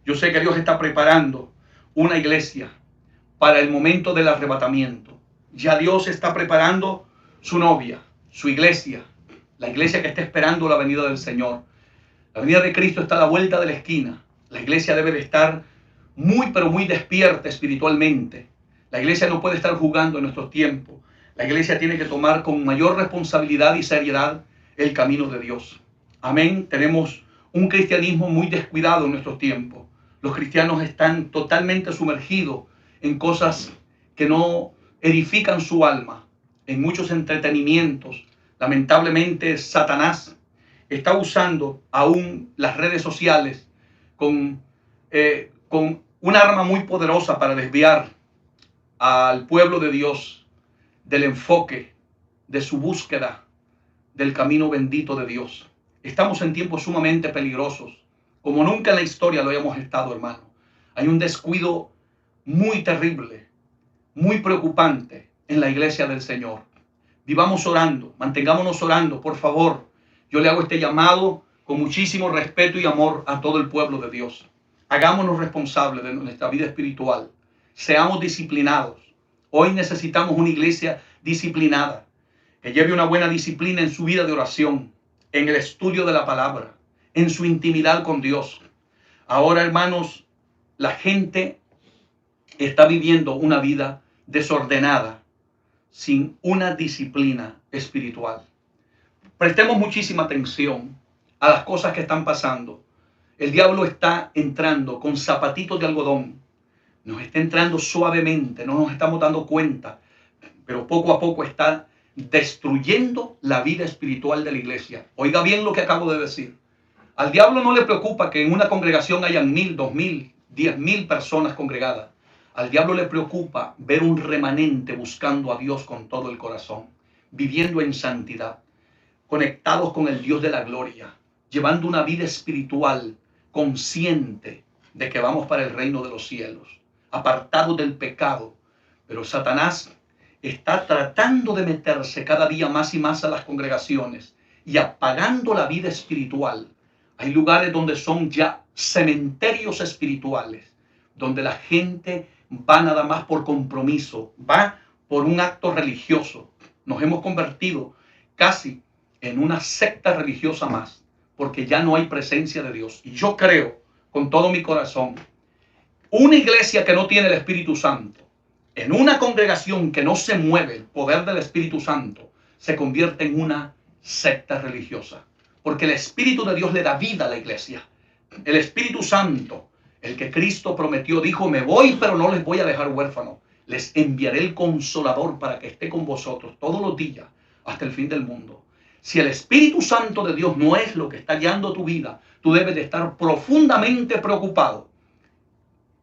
Yo sé que Dios está preparando una iglesia para el momento del arrebatamiento. Ya Dios está preparando su novia, su iglesia, la iglesia que está esperando la venida del Señor. La venida de Cristo está a la vuelta de la esquina. La iglesia debe de estar muy, pero muy despierta espiritualmente. La iglesia no puede estar jugando en nuestros tiempos. La iglesia tiene que tomar con mayor responsabilidad y seriedad el camino de Dios. Amén. Tenemos un cristianismo muy descuidado en nuestros tiempos. Los cristianos están totalmente sumergidos en cosas que no edifican su alma, en muchos entretenimientos. Lamentablemente, Satanás está usando aún las redes sociales con un arma muy poderosa para desviar al pueblo de Dios del enfoque, de su búsqueda, del camino bendito de Dios. Estamos en tiempos sumamente peligrosos, como nunca en la historia lo hemos estado, hermano. Hay un descuido muy terrible, muy preocupante en la iglesia del Señor. Vivamos orando, mantengámonos orando, por favor. Yo le hago este llamado con muchísimo respeto y amor a todo el pueblo de Dios. Hagámonos responsables de nuestra vida espiritual. Seamos disciplinados. Hoy necesitamos una iglesia disciplinada, que lleve una buena disciplina en su vida de oración, en el estudio de la palabra, en su intimidad con Dios. Ahora, hermanos, la gente está viviendo una vida desordenada, sin una disciplina espiritual. Prestemos muchísima atención a las cosas que están pasando. El diablo está entrando con zapatitos de algodón. Nos está entrando suavemente, no nos estamos dando cuenta, pero poco a poco está destruyendo la vida espiritual de la iglesia. Oiga bien lo que acabo de decir. Al diablo no le preocupa que en una congregación hayan 1,000, 2,000, 10,000 personas congregadas. Al diablo le preocupa ver un remanente buscando a Dios con todo el corazón, viviendo en santidad, conectados con el Dios de la gloria, llevando una vida espiritual consciente de que vamos para el reino de los cielos, apartados del pecado. Pero Satanás está tratando de meterse cada día más y más a las congregaciones y apagando la vida espiritual. Hay lugares donde son ya cementerios espirituales, donde la gente va nada más por compromiso, va por un acto religioso. Nos hemos convertido casi en una secta religiosa más, porque ya no hay presencia de Dios. Y yo creo con todo mi corazón, una iglesia que no tiene el Espíritu Santo, en una congregación que no se mueve el poder del Espíritu Santo, se convierte en una secta religiosa. Porque el Espíritu de Dios le da vida a la iglesia. El Espíritu Santo, el que Cristo prometió, dijo: me voy, pero no les voy a dejar huérfanos. Les enviaré el Consolador para que esté con vosotros todos los días hasta el fin del mundo. Si el Espíritu Santo de Dios no es lo que está guiando tu vida, tú debes de estar profundamente preocupado.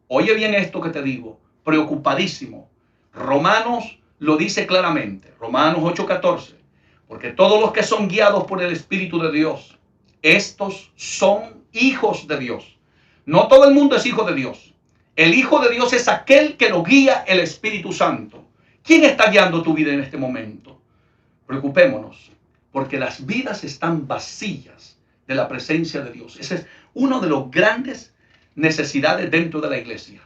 Oye bien esto que te digo, preocupadísimo. Romanos lo dice claramente, Romanos 8:14, porque todos los que son guiados por el Espíritu de Dios, estos son hijos de Dios. No todo el mundo es hijo de Dios. El hijo de Dios es aquel que lo guía el Espíritu Santo. ¿Quién está guiando tu vida en este momento? Preocupémonos, porque las vidas están vacías de la presencia de Dios. Ese es uno de los grandes necesidades dentro de la iglesia.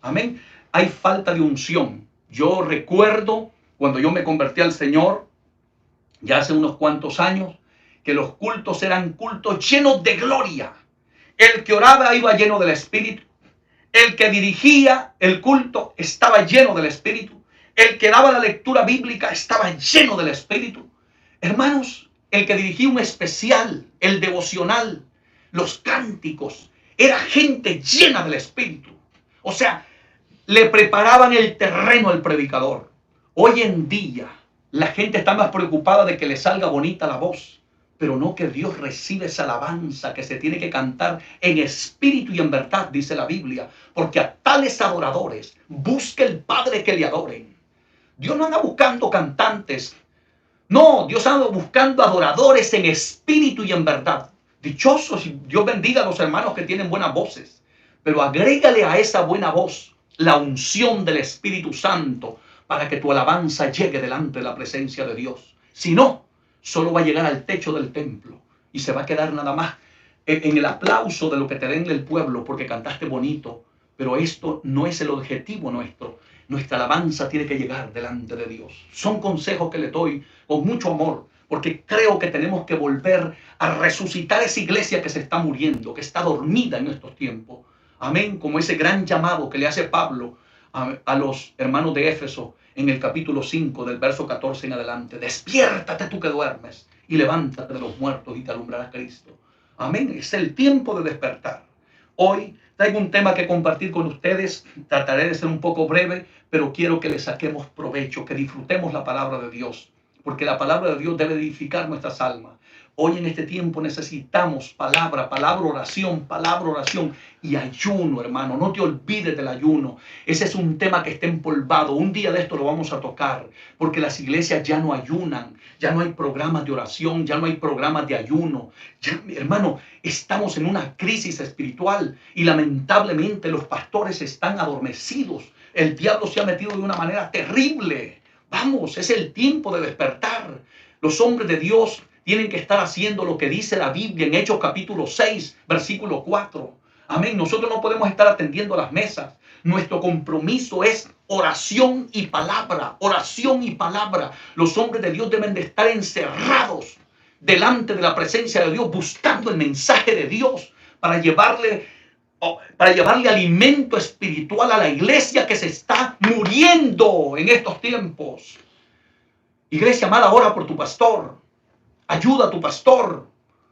Amén. Hay falta de unción. Yo recuerdo cuando yo me convertí al Señor, ya hace unos cuantos años, que los cultos eran cultos llenos de gloria. El que oraba iba lleno del Espíritu. El que dirigía el culto estaba lleno del Espíritu. El que daba la lectura bíblica estaba lleno del Espíritu. Hermanos, el que dirigía un especial, el devocional, los cánticos, era gente llena del Espíritu. O sea, le preparaban el terreno al predicador. Hoy en día, la gente está más preocupada de que le salga bonita la voz, pero no que Dios recibe esa alabanza que se tiene que cantar en espíritu y en verdad, dice la Biblia. Porque a tales adoradores busca el Padre que le adoren. Dios no anda buscando cantantes. No, Dios anda buscando adoradores en espíritu y en verdad. Dichosos, y Dios bendiga a los hermanos que tienen buenas voces. Pero agrégale a esa buena voz la unción del Espíritu Santo para que tu alabanza llegue delante de la presencia de Dios. Si no, solo va a llegar al techo del templo y se va a quedar nada más en el aplauso de lo que te den el pueblo porque cantaste bonito, pero esto no es el objetivo nuestro. Nuestra alabanza tiene que llegar delante de Dios. Son consejos que le doy con mucho amor, porque creo que tenemos que volver a resucitar esa iglesia que se está muriendo, que está dormida en estos tiempos. Amén, como ese gran llamado que le hace Pablo a los hermanos de Éfeso en el capítulo 5 del verso 14 en adelante. Despiértate tú que duermes y levántate de los muertos y te alumbrará Cristo. Amén, es el tiempo de despertar. Hoy traigo un tema que compartir con ustedes. Trataré de ser un poco breve, pero quiero que le saquemos provecho, que disfrutemos la palabra de Dios, porque la palabra de Dios debe edificar nuestras almas. Hoy en este tiempo necesitamos palabra, oración y ayuno, hermano. No te olvides del ayuno. Ese es un tema que está empolvado. Un día de esto lo vamos a tocar, porque las iglesias ya no ayunan, ya no hay programas de oración, ya no hay programas de ayuno. Ya, hermano, estamos en una crisis espiritual y lamentablemente los pastores están adormecidos. El diablo se ha metido de una manera terrible. Vamos, es el tiempo de despertar. Los hombres de Dios tienen que estar haciendo lo que dice la Biblia en Hechos capítulo 6, versículo 4. Amén. Nosotros no podemos estar atendiendo a las mesas. Nuestro compromiso es oración y palabra. Oración y palabra. Los hombres de Dios deben de estar encerrados delante de la presencia de Dios, buscando el mensaje de Dios para llevarle alimento espiritual a la iglesia que se está muriendo en estos tiempos. Iglesia amada, ora por tu pastor. Ayuda a tu pastor.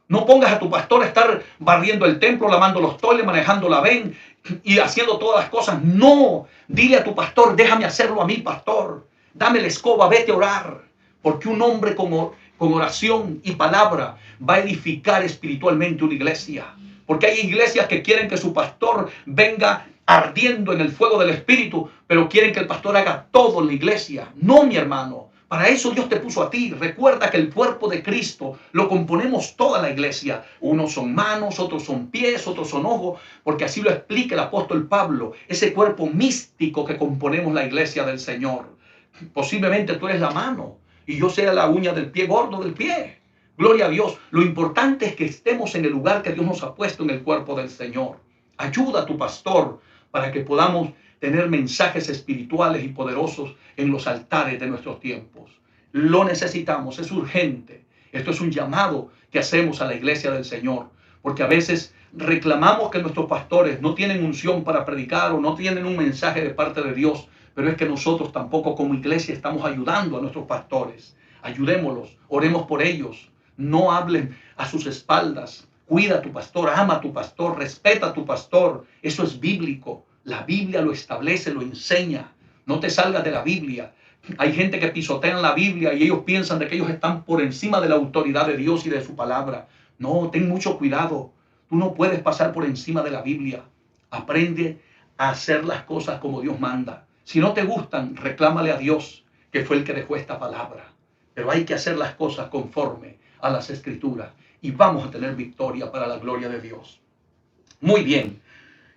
No pongas a tu pastor a estar barriendo el templo, lavando los toles, manejando la ven y haciendo todas las cosas. No, dile a tu pastor, déjame hacerlo a mí, pastor. Dame la escoba, vete a orar. Porque un hombre con oración y palabra va a edificar espiritualmente una iglesia. Porque hay iglesias que quieren que su pastor venga ardiendo en el fuego del Espíritu, pero quieren que el pastor haga todo en la iglesia. No, mi hermano. Para eso Dios te puso a ti. Recuerda que el cuerpo de Cristo lo componemos toda la iglesia. Unos son manos, otros son pies, otros son ojos, porque así lo explica el apóstol Pablo. Ese cuerpo místico que componemos la iglesia del Señor. Posiblemente tú eres la mano y yo sea la uña del pie gordo del pie. Gloria a Dios. Lo importante es que estemos en el lugar que Dios nos ha puesto en el cuerpo del Señor. Ayuda a tu pastor para que podamos tener mensajes espirituales y poderosos en los altares de nuestros tiempos. Lo necesitamos, es urgente. Esto es un llamado que hacemos a la iglesia del Señor, porque a veces reclamamos que nuestros pastores no tienen unción para predicar o no tienen un mensaje de parte de Dios, pero es que nosotros tampoco como iglesia estamos ayudando a nuestros pastores. Ayudémoslos, oremos por ellos, no hablen a sus espaldas. Cuida a tu pastor, ama a tu pastor, respeta a tu pastor. Eso es bíblico. La Biblia lo establece, lo enseña. No te salgas de la Biblia. Hay gente que pisotean la Biblia y ellos piensan de que ellos están por encima de la autoridad de Dios y de su palabra. No, ten mucho cuidado. Tú no puedes pasar por encima de la Biblia. Aprende a hacer las cosas como Dios manda. Si no te gustan, reclámale a Dios, que fue el que dejó esta palabra. Pero hay que hacer las cosas conforme a las Escrituras y vamos a tener victoria para la gloria de Dios. Muy bien.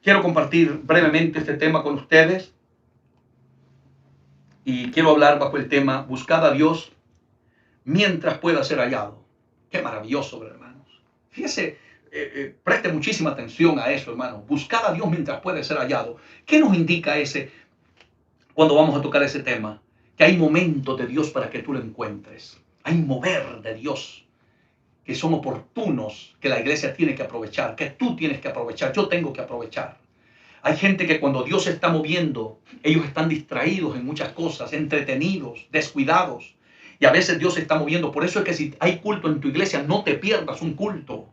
Quiero compartir brevemente este tema con ustedes y quiero hablar bajo el tema buscad a Dios mientras pueda ser hallado. Qué maravilloso, hermanos. Fíjese, preste muchísima atención a eso, hermanos. Buscad a Dios mientras puede ser hallado. ¿Qué nos indica ese cuando vamos a tocar ese tema? Que hay momentos de Dios para que tú lo encuentres. Hay mover de Dios que son oportunos, que la iglesia tiene que aprovechar, que tú tienes que aprovechar, yo tengo que aprovechar. Hay gente que cuando Dios se está moviendo, ellos están distraídos en muchas cosas, entretenidos, descuidados. Y a veces Dios se está moviendo. Por eso es que si hay culto en tu iglesia, no te pierdas un culto.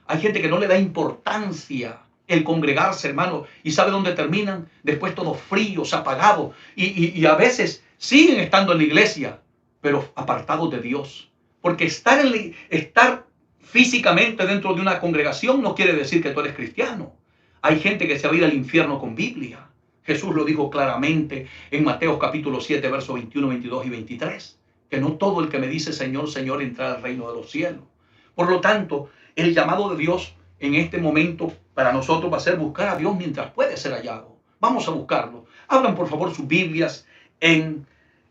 Hay gente que no le da importancia el congregarse, hermano. ¿Y sabe dónde terminan? Después todos fríos, apagados. Y a veces siguen estando en la iglesia, pero apartados de Dios. Porque estar físicamente dentro de una congregación no quiere decir que tú eres cristiano. Hay gente que se va a ir al infierno con Biblia. Jesús lo dijo claramente en Mateo capítulo 7, versos 21, 22 y 23. Que no todo el que me dice Señor, Señor entrará al reino de los cielos. Por lo tanto, el llamado de Dios en este momento para nosotros va a ser buscar a Dios mientras puede ser hallado. Vamos a buscarlo. Abran por favor sus Biblias en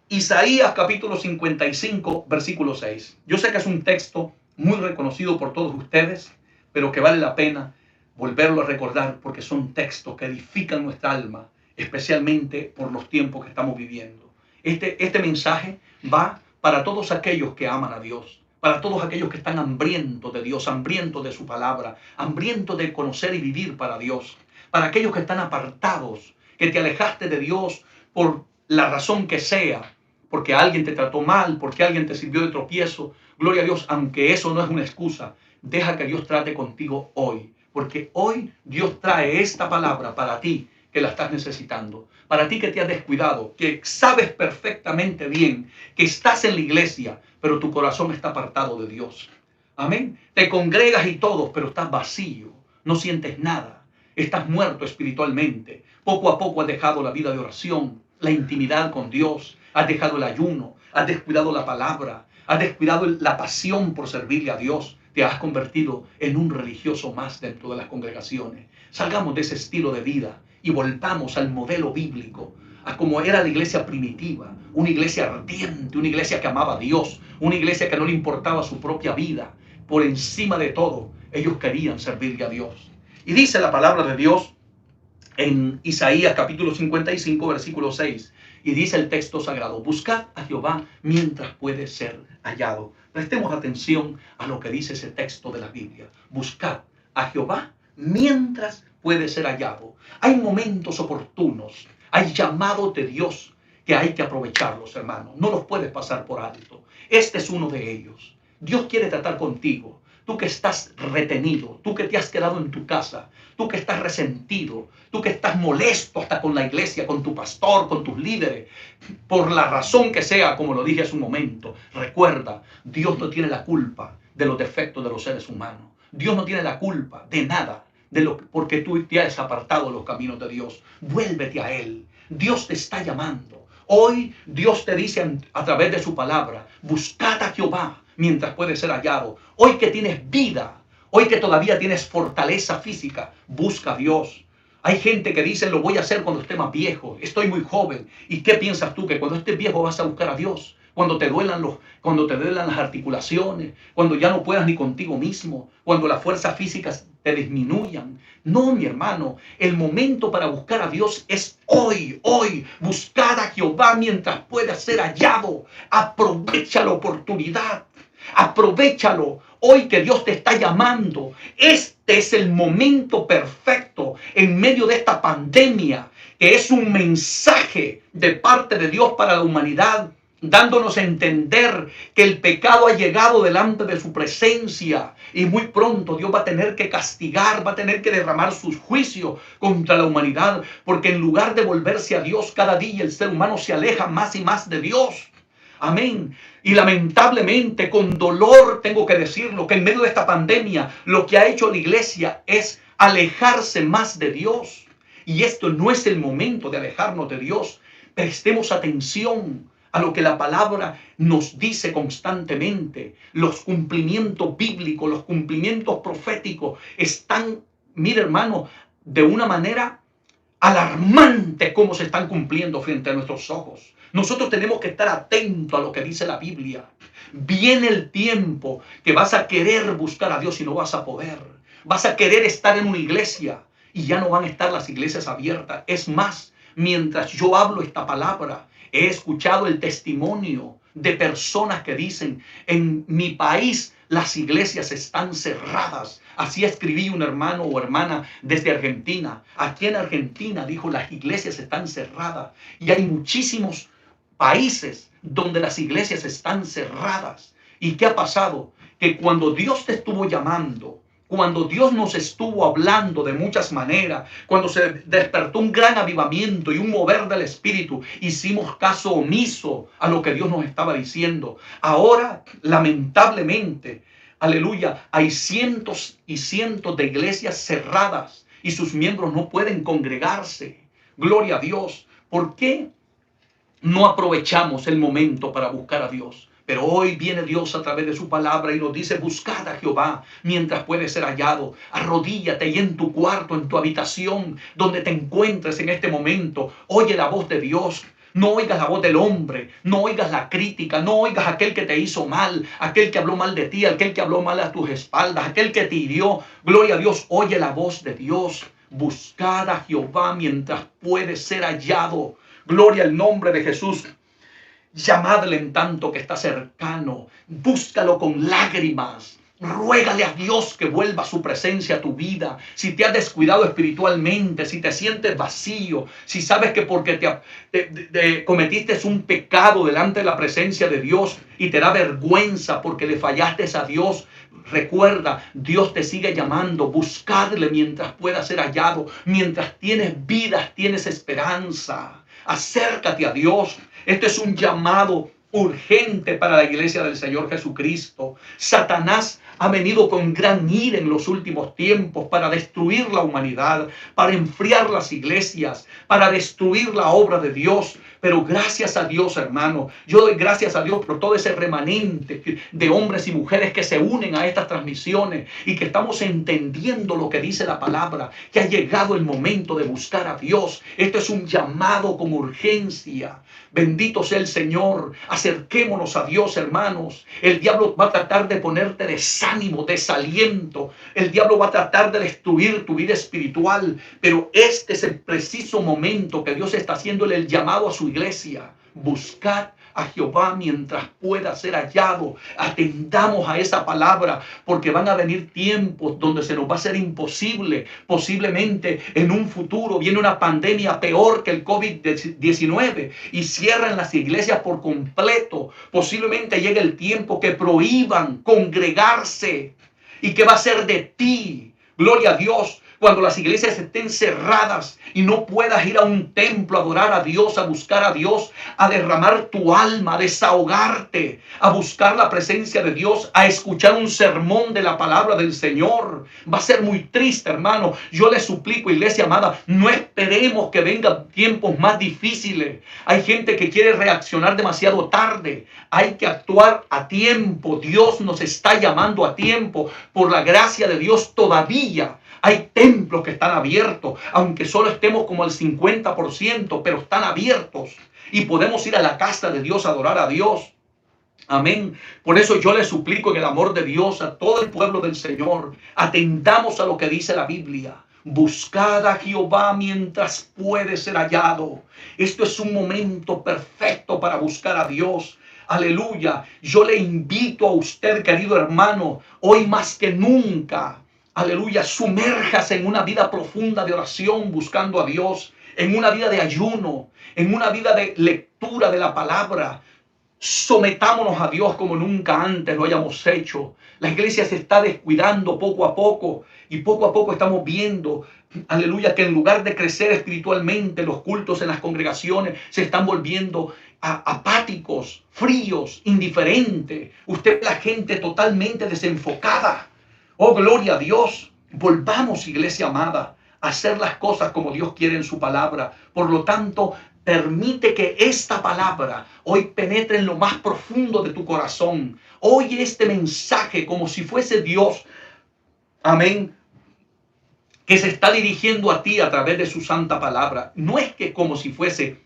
Isaías capítulo 55, versículo 6. Yo sé que es un texto muy reconocido por todos ustedes, pero que vale la pena volverlo a recordar porque son textos que edifican nuestra alma, especialmente por los tiempos que estamos viviendo. Este mensaje va para todos aquellos que aman a Dios, para todos aquellos que están hambrientos de Dios, hambrientos de su palabra, hambrientos de conocer y vivir para Dios, para aquellos que están apartados, que te alejaste de Dios por la razón que sea, porque alguien te trató mal, porque alguien te sirvió de tropiezo. Gloria a Dios, aunque eso no es una excusa, deja que Dios trate contigo hoy, porque hoy Dios trae esta palabra para ti que la estás necesitando, para ti que te has descuidado, que sabes perfectamente bien que estás en la iglesia, pero tu corazón está apartado de Dios. Amén. Te congregas y todo, pero estás vacío, no sientes nada, estás muerto espiritualmente. Poco a poco has dejado la vida de oración, la intimidad con Dios, has dejado el ayuno, has descuidado la palabra, has descuidado la pasión por servirle a Dios. Te has convertido en un religioso más dentro de las congregaciones. Salgamos de ese estilo de vida y volvamos al modelo bíblico, a como era la iglesia primitiva, una iglesia ardiente, una iglesia que amaba a Dios, una iglesia que no le importaba su propia vida. Por encima de todo, ellos querían servirle a Dios. Y dice la palabra de Dios en Isaías capítulo 55, versículo 6, y dice el texto sagrado: buscad a Jehová mientras puede ser hallado. Prestemos atención a lo que dice ese texto de la Biblia. Buscad a Jehová mientras puede ser hallado. Hay momentos oportunos, hay llamados de Dios que hay que aprovecharlos, hermanos. No los puedes pasar por alto. Este es uno de ellos. Dios quiere tratar contigo. Tú que estás retenido, tú que te has quedado en tu casa, tú que estás resentido, tú que estás molesto hasta con la iglesia, con tu pastor, con tus líderes, por la razón que sea, como lo dije hace un momento. Recuerda, Dios no tiene la culpa de los defectos de los seres humanos. Dios no tiene la culpa de nada, porque tú te has apartado de los caminos de Dios. Vuélvete a Él. Dios te está llamando. Hoy Dios te dice a través de su palabra: buscad a Jehová mientras puede ser hallado. Hoy que tienes vida, hoy que todavía tienes fortaleza física, busca a Dios. Hay gente que dice: lo voy a hacer cuando esté más viejo, estoy muy joven. ¿Y qué piensas tú? Que cuando estés viejo vas a buscar a Dios. Cuando te duelan las articulaciones, cuando ya no puedas ni contigo mismo, cuando las fuerzas físicas te disminuyan. No, mi hermano, el momento para buscar a Dios es hoy. Buscad a Jehová mientras pueda ser hallado. Aprovecha la oportunidad. Aprovechalo hoy que Dios te está llamando. Este es el momento perfecto en medio de esta pandemia, que es un mensaje de parte de Dios para la humanidad, dándonos a entender que el pecado ha llegado delante de su presencia y muy pronto Dios va a tener que castigar, va a tener que derramar sus juicios contra la humanidad, porque en lugar de volverse a Dios, cada día el ser humano se aleja más y más de Dios. Amén. Y lamentablemente, con dolor tengo que decirlo, que en medio de esta pandemia lo que ha hecho la iglesia es alejarse más de Dios. Y esto no es el momento de alejarnos de Dios. Prestemos atención a lo que la palabra nos dice constantemente. Los cumplimientos bíblicos, los cumplimientos proféticos están, mire hermano, de una manera alarmante cómo se están cumpliendo frente a nuestros ojos. Nosotros tenemos que estar atentos a lo que dice la Biblia. Viene el tiempo que vas a querer buscar a Dios y no vas a poder. Vas a querer estar en una iglesia y ya no van a estar las iglesias abiertas. Es más, mientras yo hablo esta palabra, he escuchado el testimonio de personas que dicen: en mi país las iglesias están cerradas. Así escribí un hermano o hermana desde Argentina. Aquí en Argentina, dijo, las iglesias están cerradas. Y hay muchísimos países donde las iglesias están cerradas. ¿Y qué ha pasado? Que cuando Dios te estuvo llamando, cuando Dios nos estuvo hablando de muchas maneras, cuando se despertó un gran avivamiento y un mover del Espíritu, hicimos caso omiso a lo que Dios nos estaba diciendo. Ahora, lamentablemente, aleluya, hay cientos y cientos de iglesias cerradas y sus miembros no pueden congregarse. Gloria a Dios. ¿Por qué no aprovechamos el momento para buscar a Dios? Pero hoy viene Dios a través de su palabra y nos dice: buscad a Jehová mientras puede ser hallado. Arrodíllate y en tu cuarto, en tu habitación, donde te encuentres en este momento, oye la voz de Dios. No oigas la voz del hombre, no oigas la crítica, no oigas a aquel que te hizo mal, aquel que habló mal de ti, aquel que habló mal a tus espaldas, aquel que te hirió. Gloria a Dios, oye la voz de Dios. Buscad a Jehová mientras puede ser hallado. Gloria al nombre de Jesús. Llamadle en tanto que está cercano. Búscalo con lágrimas. Ruégale a Dios que vuelva su presencia a tu vida. Si te has descuidado espiritualmente, si te sientes vacío, si sabes que porque cometiste un pecado delante de la presencia de Dios y te da vergüenza porque le fallaste a Dios, recuerda, Dios te sigue llamando. Buscadle mientras pueda ser hallado. Mientras tienes vida, tienes esperanza. Acércate a Dios. Este es un llamado urgente para la iglesia del Señor Jesucristo. Satanás ha venido con gran ira en los últimos tiempos para destruir la humanidad, para enfriar las iglesias, para destruir la obra de Dios. Pero gracias a Dios, hermano, yo doy gracias a Dios por todo ese remanente de hombres y mujeres que se unen a estas transmisiones y que estamos entendiendo lo que dice la palabra, que ha llegado el momento de buscar a Dios. Esto es un llamado con urgencia. Bendito sea el Señor. Acerquémonos a Dios, hermanos. El diablo va a tratar de ponerte desánimo, desaliento. El diablo va a tratar de destruir tu vida espiritual. Pero este es el preciso momento que Dios está haciéndole el llamado a su iglesia. Buscad a Jehová mientras pueda ser hallado. Atendamos a esa palabra, porque van a venir tiempos donde se nos va a ser imposible. Posiblemente en un futuro viene una pandemia peor que el COVID-19 y cierran las iglesias por completo. Posiblemente llegue el tiempo que prohíban congregarse. ¿Y qué va a ser de ti? Gloria a Dios. Cuando las iglesias estén cerradas y no puedas ir a un templo a adorar a Dios, a buscar a Dios, a derramar tu alma, a desahogarte, a buscar la presencia de Dios, a escuchar un sermón de la palabra del Señor. Va a ser muy triste, hermano. Yo les suplico, iglesia amada, no esperemos que vengan tiempos más difíciles. Hay gente que quiere reaccionar demasiado tarde. Hay que actuar a tiempo. Dios nos está llamando a tiempo. Por la gracia de Dios todavía hay templos que están abiertos, aunque solo estemos como al 50%, pero están abiertos y podemos ir a la casa de Dios a adorar a Dios. Amén. Por eso yo le suplico en el amor de Dios a todo el pueblo del Señor, atendamos a lo que dice la Biblia. Buscad a Jehová mientras puede ser hallado. Esto es un momento perfecto para buscar a Dios. Aleluya. Yo le invito a usted, querido hermano, hoy más que nunca, aleluya, sumérjase en una vida profunda de oración buscando a Dios, en una vida de ayuno, en una vida de lectura de la palabra. Sometámonos a Dios como nunca antes lo hayamos hecho. La iglesia se está descuidando poco a poco y poco a poco estamos viendo, aleluya, que en lugar de crecer espiritualmente, los cultos en las congregaciones se están volviendo apáticos, fríos, indiferentes. Usted ve la gente totalmente desenfocada. Oh, gloria a Dios. Volvamos, iglesia amada, a hacer las cosas como Dios quiere en su palabra. Por lo tanto, permite que esta palabra hoy penetre en lo más profundo de tu corazón. Oye este mensaje como si fuese Dios, amén, que se está dirigiendo a ti a través de su santa palabra. No es que como si fuese,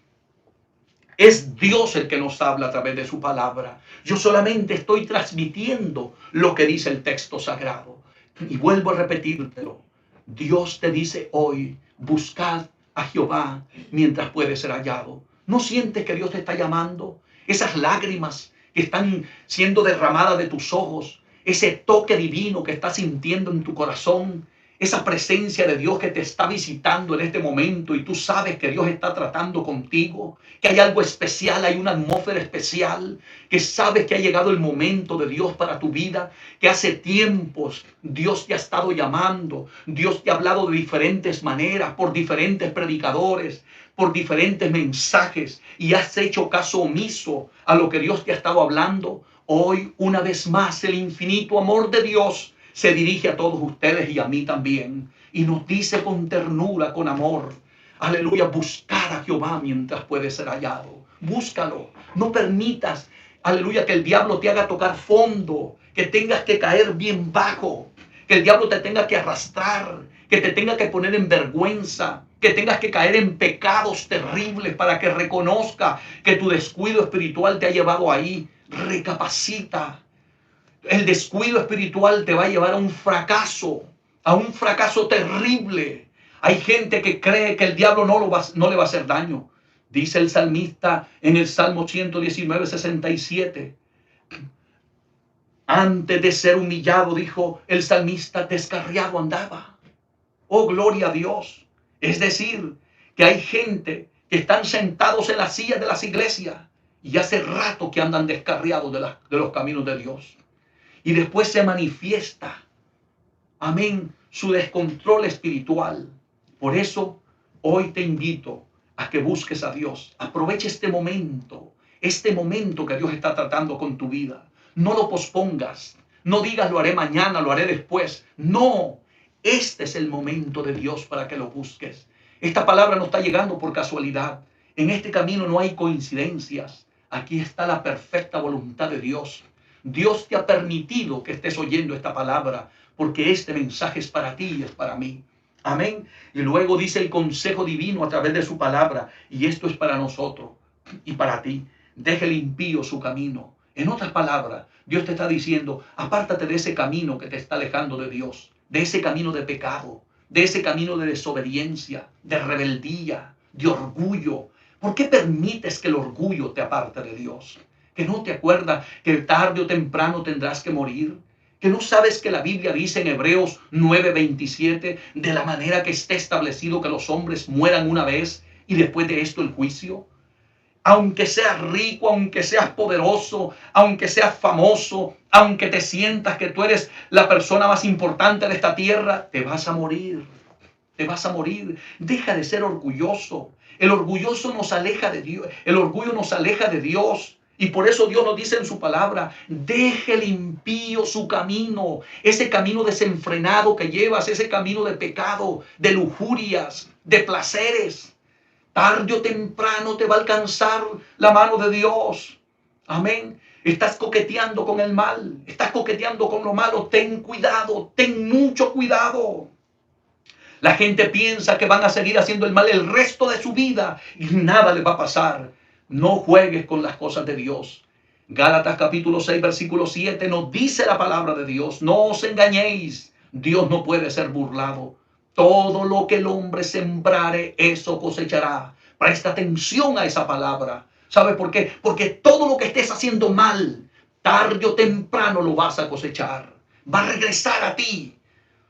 es Dios el que nos habla a través de su palabra. Yo solamente estoy transmitiendo lo que dice el texto sagrado. Y vuelvo a repetírtelo. Dios te dice hoy, buscad a Jehová mientras puede ser hallado. ¿No sientes que Dios te está llamando? Esas lágrimas que están siendo derramadas de tus ojos, ese toque divino que estás sintiendo en tu corazón, esa presencia de Dios que te está visitando en este momento y tú sabes que Dios está tratando contigo, que hay algo especial, hay una atmósfera especial, que sabes que ha llegado el momento de Dios para tu vida, que hace tiempos Dios te ha estado llamando, Dios te ha hablado de diferentes maneras, por diferentes predicadores, por diferentes mensajes y has hecho caso omiso a lo que Dios te ha estado hablando. Hoy, una vez más, el infinito amor de Dios se dirige a todos ustedes y a mí también. Y nos dice con ternura, con amor, aleluya, buscar a Jehová mientras puede ser hallado. Búscalo. No permitas, aleluya, que el diablo te haga tocar fondo, que tengas que caer bien bajo, que el diablo te tenga que arrastrar, que te tenga que poner en vergüenza, que tengas que caer en pecados terribles para que reconozca que tu descuido espiritual te ha llevado ahí. Recapacita. El descuido espiritual te va a llevar a un fracaso terrible. Hay gente que cree que el diablo no le va a hacer daño. Dice el salmista en el Salmo 119, 67. Antes de ser humillado, dijo el salmista, descarriado andaba. Oh, gloria a Dios. Es decir, que hay gente que están sentados en las sillas de las iglesias y hace rato que andan descarriados de los caminos de Dios. Y después se manifiesta, amén, su descontrol espiritual. Por eso, hoy te invito a que busques a Dios. Aprovecha este momento que Dios está tratando con tu vida. No lo pospongas. No digas lo haré mañana, lo haré después. No, este es el momento de Dios para que lo busques. Esta palabra no está llegando por casualidad. En este camino no hay coincidencias. Aquí está la perfecta voluntad de Dios. Dios te ha permitido que estés oyendo esta palabra porque este mensaje es para ti y es para mí. Amén. Y luego dice el consejo divino a través de su palabra. Y esto es para nosotros y para ti. Deje el impío su camino. En otras palabras, Dios te está diciendo, apártate de ese camino que te está alejando de Dios. De ese camino de pecado. De ese camino de desobediencia, de rebeldía, de orgullo. ¿Por qué permites que el orgullo te aparte de Dios? ¿Que no te acuerdas que tarde o temprano tendrás que morir? ¿Que no sabes que la Biblia dice en Hebreos 9:27, de la manera que esté establecido que los hombres mueran una vez y después de esto el juicio? Aunque seas rico, aunque seas poderoso, aunque seas famoso, aunque te sientas que tú eres la persona más importante de esta tierra, te vas a morir. Te vas a morir. Deja de ser orgulloso. El orgulloso nos aleja de Dios. El orgullo nos aleja de Dios. Y por eso Dios nos dice en su palabra, deje el impío su camino, ese camino desenfrenado que llevas, ese camino de pecado, de lujurias, de placeres. Tarde o temprano te va a alcanzar la mano de Dios. Amén. Estás coqueteando con el mal, estás coqueteando con lo malo. Ten cuidado, ten mucho cuidado. La gente piensa que van a seguir haciendo el mal el resto de su vida y nada les va a pasar. No juegues con las cosas de Dios. Gálatas capítulo 6, versículo 7 nos dice la palabra de Dios. No os engañéis. Dios no puede ser burlado. Todo lo que el hombre sembrare, eso cosechará. Presta atención a esa palabra. ¿Sabe por qué? Porque todo lo que estés haciendo mal, tarde o temprano lo vas a cosechar. Va a regresar a ti.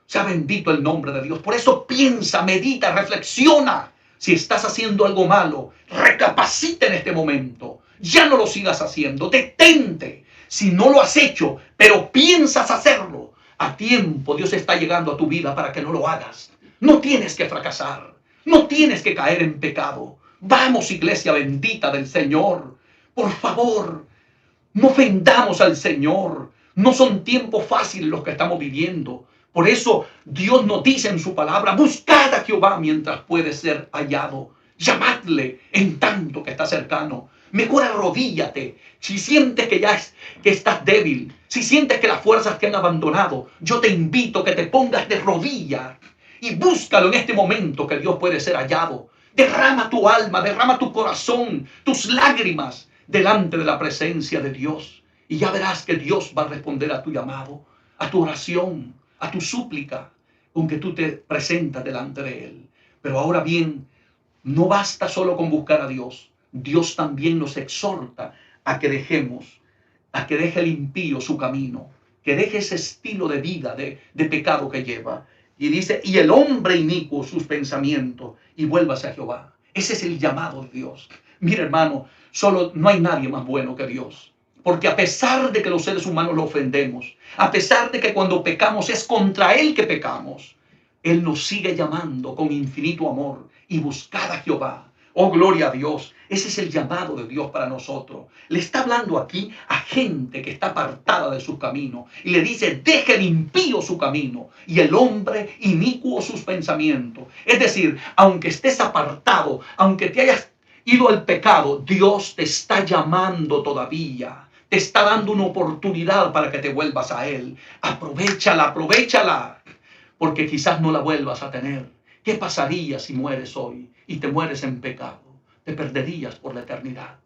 Sea bendito el nombre de Dios. Por eso piensa, medita, reflexiona. Si estás haciendo algo malo, recapacita en este momento. Ya no lo sigas haciendo. Detente. Si no lo has hecho, pero piensas hacerlo, a tiempo Dios está llegando a tu vida para que no lo hagas. No tienes que fracasar. No tienes que caer en pecado. Vamos, iglesia bendita del Señor. Por favor, no ofendamos al Señor. No son tiempos fáciles los que estamos viviendo. Por eso Dios nos dice en su palabra, buscad a Jehová mientras puede ser hallado. Llamadle en tanto que está cercano. Mejor arrodíllate. Si sientes que estás débil, si sientes que las fuerzas te han abandonado, yo te invito a que te pongas de rodillas y búscalo en este momento que Dios puede ser hallado. Derrama tu alma, derrama tu corazón, tus lágrimas delante de la presencia de Dios. Y ya verás que Dios va a responder a tu llamado, a tu oración, a tu súplica, con que tú te presentas delante de Él. Pero ahora bien, no basta solo con buscar a Dios. Dios también nos exhorta a que deje el impío su camino, que deje ese estilo de vida, de pecado que lleva. Y dice, y el hombre inicuo sus pensamientos, y vuélvase a Jehová. Ese es el llamado de Dios. Mira, hermano, no hay nadie más bueno que Dios. Porque a pesar de que los seres humanos lo ofendemos, a pesar de que cuando pecamos es contra Él que pecamos, Él nos sigue llamando con infinito amor y buscad a Jehová. Oh, gloria a Dios. Ese es el llamado de Dios para nosotros. Le está hablando aquí a gente que está apartada de su camino. Y le dice, deje el impío su camino y el hombre inicuo sus pensamientos. Es decir, aunque estés apartado, aunque te hayas ido al pecado, Dios te está llamando todavía. Te está dando una oportunidad para que te vuelvas a Él. Aprovechala, aprovechala. Porque quizás no la vuelvas a tener. ¿Qué pasaría si mueres hoy y te mueres en pecado? Te perderías por la eternidad.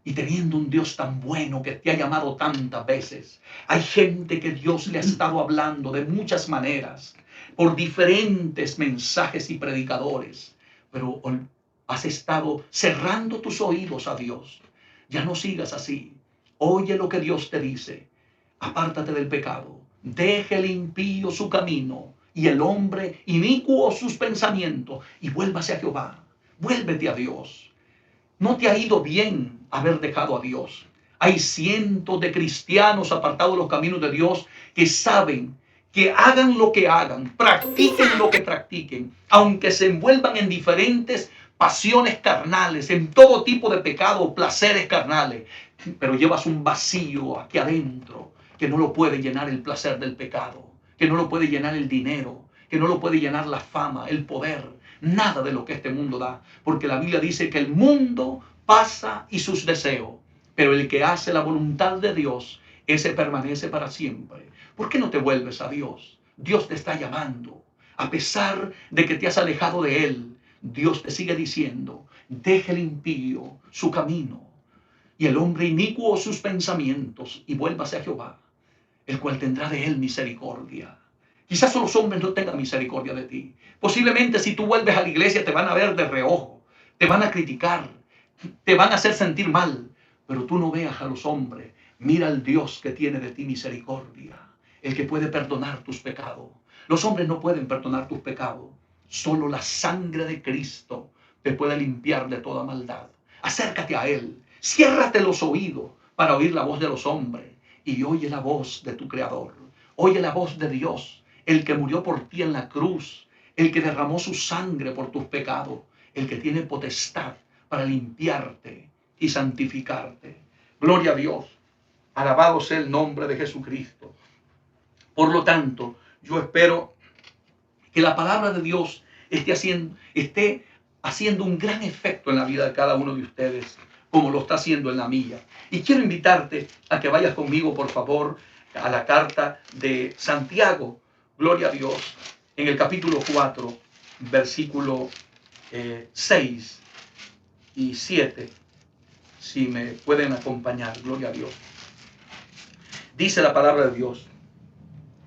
Y teniendo un Dios tan bueno que te ha llamado tantas veces, hay gente que Dios le ha estado hablando de muchas maneras, por diferentes mensajes y predicadores, pero has estado cerrando tus oídos a Dios. Ya no sigas así. Oye lo que Dios te dice. Apártate del pecado. Deje el impío su camino y el hombre inicuo sus pensamientos y vuélvase a Jehová. Vuélvete a Dios. No te ha ido bien haber dejado a Dios. Hay cientos de cristianos apartados de los caminos de Dios que saben que hagan lo que hagan, practiquen lo que practiquen, aunque se envuelvan en diferentes pasiones carnales, en todo tipo de pecado, placeres carnales, pero llevas un vacío aquí adentro que no lo puede llenar el placer del pecado, que no lo puede llenar el dinero, que no lo puede llenar la fama, el poder. Nada de lo que este mundo da, porque la Biblia dice que el mundo pasa y sus deseos, pero el que hace la voluntad de Dios, ese permanece para siempre. ¿Por qué no te vuelves a Dios? Dios te está llamando. A pesar de que te has alejado de Él, Dios te sigue diciendo, deje el impío su camino y el hombre inicuo sus pensamientos y vuélvase a Jehová, el cual tendrá de él misericordia. Quizás los hombres no tengan misericordia de ti. Posiblemente si tú vuelves a la iglesia te van a ver de reojo, te van a criticar, te van a hacer sentir mal. Pero tú no veas a los hombres. Mira al Dios que tiene de ti misericordia, el que puede perdonar tus pecados. Los hombres no pueden perdonar tus pecados. Solo la sangre de Cristo te puede limpiar de toda maldad. Acércate a Él. Ciérrate los oídos para oír la voz de los hombres y oye la voz de tu Creador. Oye la voz de Dios, el que murió por ti en la cruz, el que derramó su sangre por tus pecados, el que tiene potestad para limpiarte y santificarte. Gloria a Dios. Alabado sea el nombre de Jesucristo. Por lo tanto, yo espero que la palabra de Dios esté haciendo un gran efecto en la vida de cada uno de ustedes, como lo está haciendo en la mía. Y quiero invitarte a que vayas conmigo, por favor, a la carta de Santiago. Gloria a Dios. En el capítulo 4, versículo 6 y 7. Si me pueden acompañar, gloria a Dios. Dice la palabra de Dios,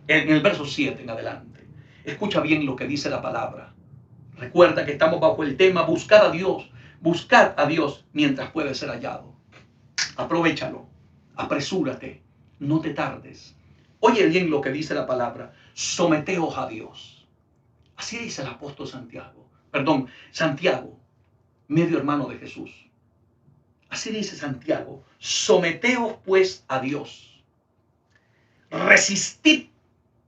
en el verso 7 en adelante. Escucha bien lo que dice la palabra. Recuerda que estamos bajo el tema buscar a Dios. Buscar a Dios mientras puede ser hallado. Aprovechalo, apresúrate, no te tardes. Oye bien lo que dice la palabra. Someteos a Dios. Así dice el apóstol Santiago. Santiago, medio hermano de Jesús. Así dice Santiago. Someteos pues a Dios. Resistid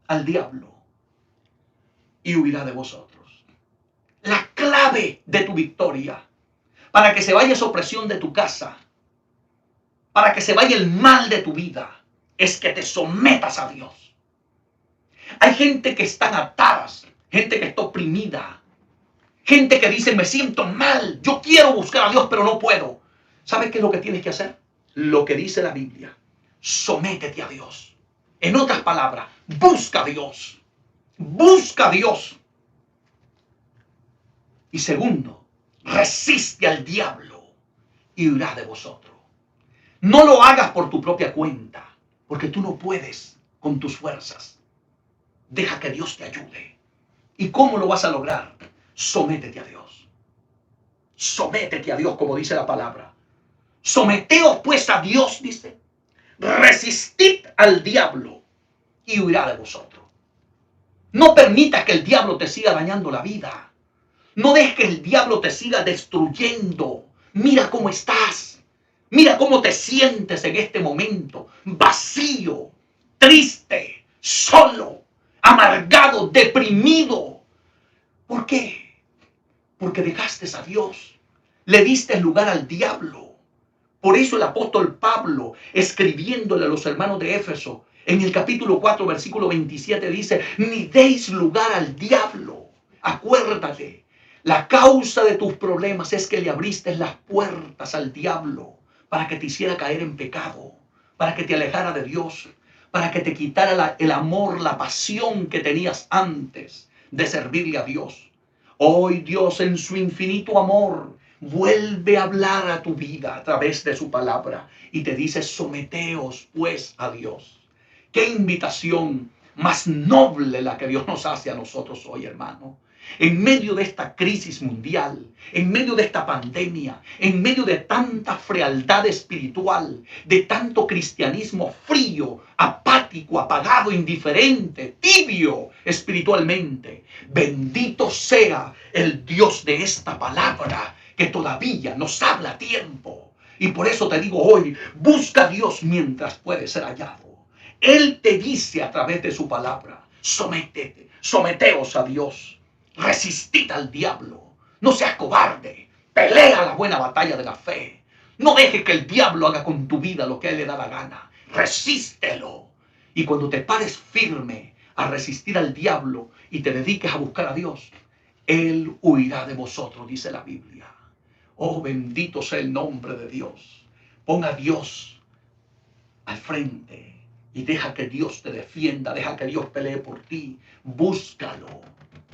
al diablo y huirá de vosotros. La clave de tu victoria, para que se vaya esa opresión de tu casa, para que se vaya el mal de tu vida, es que te sometas a Dios. Hay gente que está atadas, gente que está oprimida, gente que dice, me siento mal, yo quiero buscar a Dios, pero no puedo. ¿Sabes qué es lo que tienes que hacer? Lo que dice la Biblia. Sométete a Dios. En otras palabras, busca a Dios. Busca a Dios. Y segundo, resiste al diablo y huirá de vosotros. No lo hagas por tu propia cuenta, porque tú no puedes con tus fuerzas. Deja que Dios te ayude. ¿Y cómo lo vas a lograr? Sométete a Dios. Sométete a Dios, como dice la palabra. Someteos pues a Dios, dice. Resistid al diablo y huirá de vosotros. No permitas que el diablo te siga dañando la vida. No dejes que el diablo te siga destruyendo. Mira cómo estás. Mira cómo te sientes en este momento. Vacío, triste, solo, amargado, deprimido. ¿Por qué? Porque dejaste a Dios. Le diste lugar al diablo. Por eso el apóstol Pablo, escribiéndole a los hermanos de Éfeso, en el capítulo 4, versículo 27, dice, ni deis lugar al diablo. Acuérdate, la causa de tus problemas es que le abriste las puertas al diablo para que te hiciera caer en pecado, para que te alejara de Dios, para que te quitara el amor, la pasión que tenías antes de servirle a Dios. Hoy Dios en su infinito amor vuelve a hablar a tu vida a través de su palabra y te dice: someteos pues a Dios. Qué invitación más noble la que Dios nos hace a nosotros hoy, hermano. En medio de esta crisis mundial, en medio de esta pandemia, en medio de tanta frialdad espiritual, de tanto cristianismo frío, apático, apagado, indiferente, tibio espiritualmente, bendito sea el Dios de esta palabra que todavía nos habla a tiempo. Y por eso te digo hoy, busca a Dios mientras puede ser hallado. Él te dice a través de su palabra: sométete, someteos a Dios, resistid al diablo, no seas cobarde, pelea la buena batalla de la fe, no dejes que el diablo haga con tu vida lo que a él le da la gana, resístelo. Y cuando te pares firme a resistir al diablo y te dediques a buscar a Dios, él huirá de vosotros, dice la Biblia. Oh, bendito sea el nombre de Dios. Ponga a Dios al frente y deja que Dios te defienda, deja que Dios pelee por ti. Búscalo.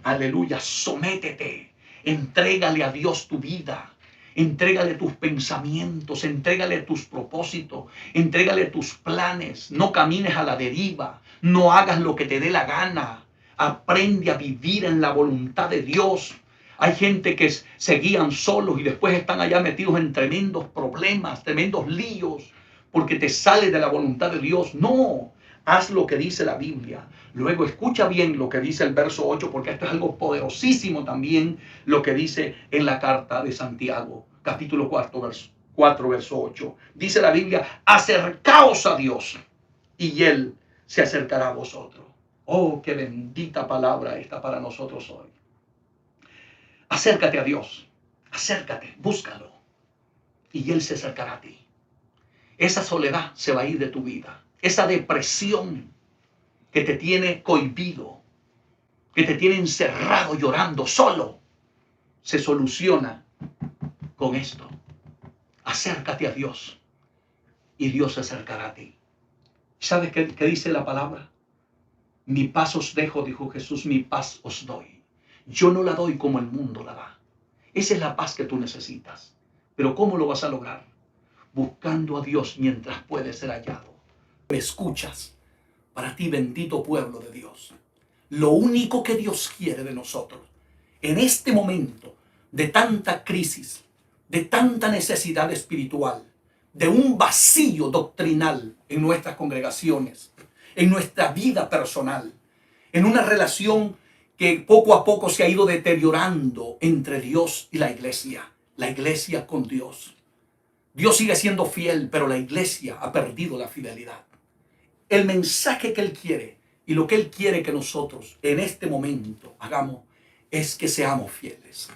Aleluya, sométete. Entrégale a Dios tu vida. Entrégale tus pensamientos, entrégale tus propósitos, entrégale tus planes. No camines a la deriva, no hagas lo que te dé la gana. Aprende a vivir en la voluntad de Dios. Hay gente que se guían solos y después están allá metidos en tremendos problemas, tremendos líos, porque te sale de la voluntad de Dios. No, haz lo que dice la Biblia. Luego escucha bien lo que dice el verso 8, porque esto es algo poderosísimo también, lo que dice en la carta de Santiago, capítulo 4, verso 8. Dice la Biblia: acercaos a Dios y Él se acercará a vosotros. Oh, qué bendita palabra esta para nosotros hoy. Acércate a Dios, acércate, búscalo y Él se acercará a ti. Esa soledad se va a ir de tu vida. Esa depresión que te tiene cohibido, que te tiene encerrado llorando solo, se soluciona con esto. Acércate a Dios y Dios se acercará a ti. ¿Sabes qué dice la palabra? Mi paz os dejo, dijo Jesús, mi paz os doy. Yo no la doy como el mundo la da. Esa es la paz que tú necesitas. Pero ¿cómo lo vas a lograr? Buscando a Dios mientras puede ser hallado. ¿Me escuchas? Para ti, bendito pueblo de Dios, lo único que Dios quiere de nosotros en este momento de tanta crisis, de tanta necesidad espiritual, de un vacío doctrinal en nuestras congregaciones, en nuestra vida personal, en una relación que poco a poco se ha ido deteriorando entre Dios y la iglesia con Dios. Dios sigue siendo fiel, pero la iglesia ha perdido la fidelidad. El mensaje que Él quiere y lo que Él quiere que nosotros en este momento hagamos es que seamos fieles.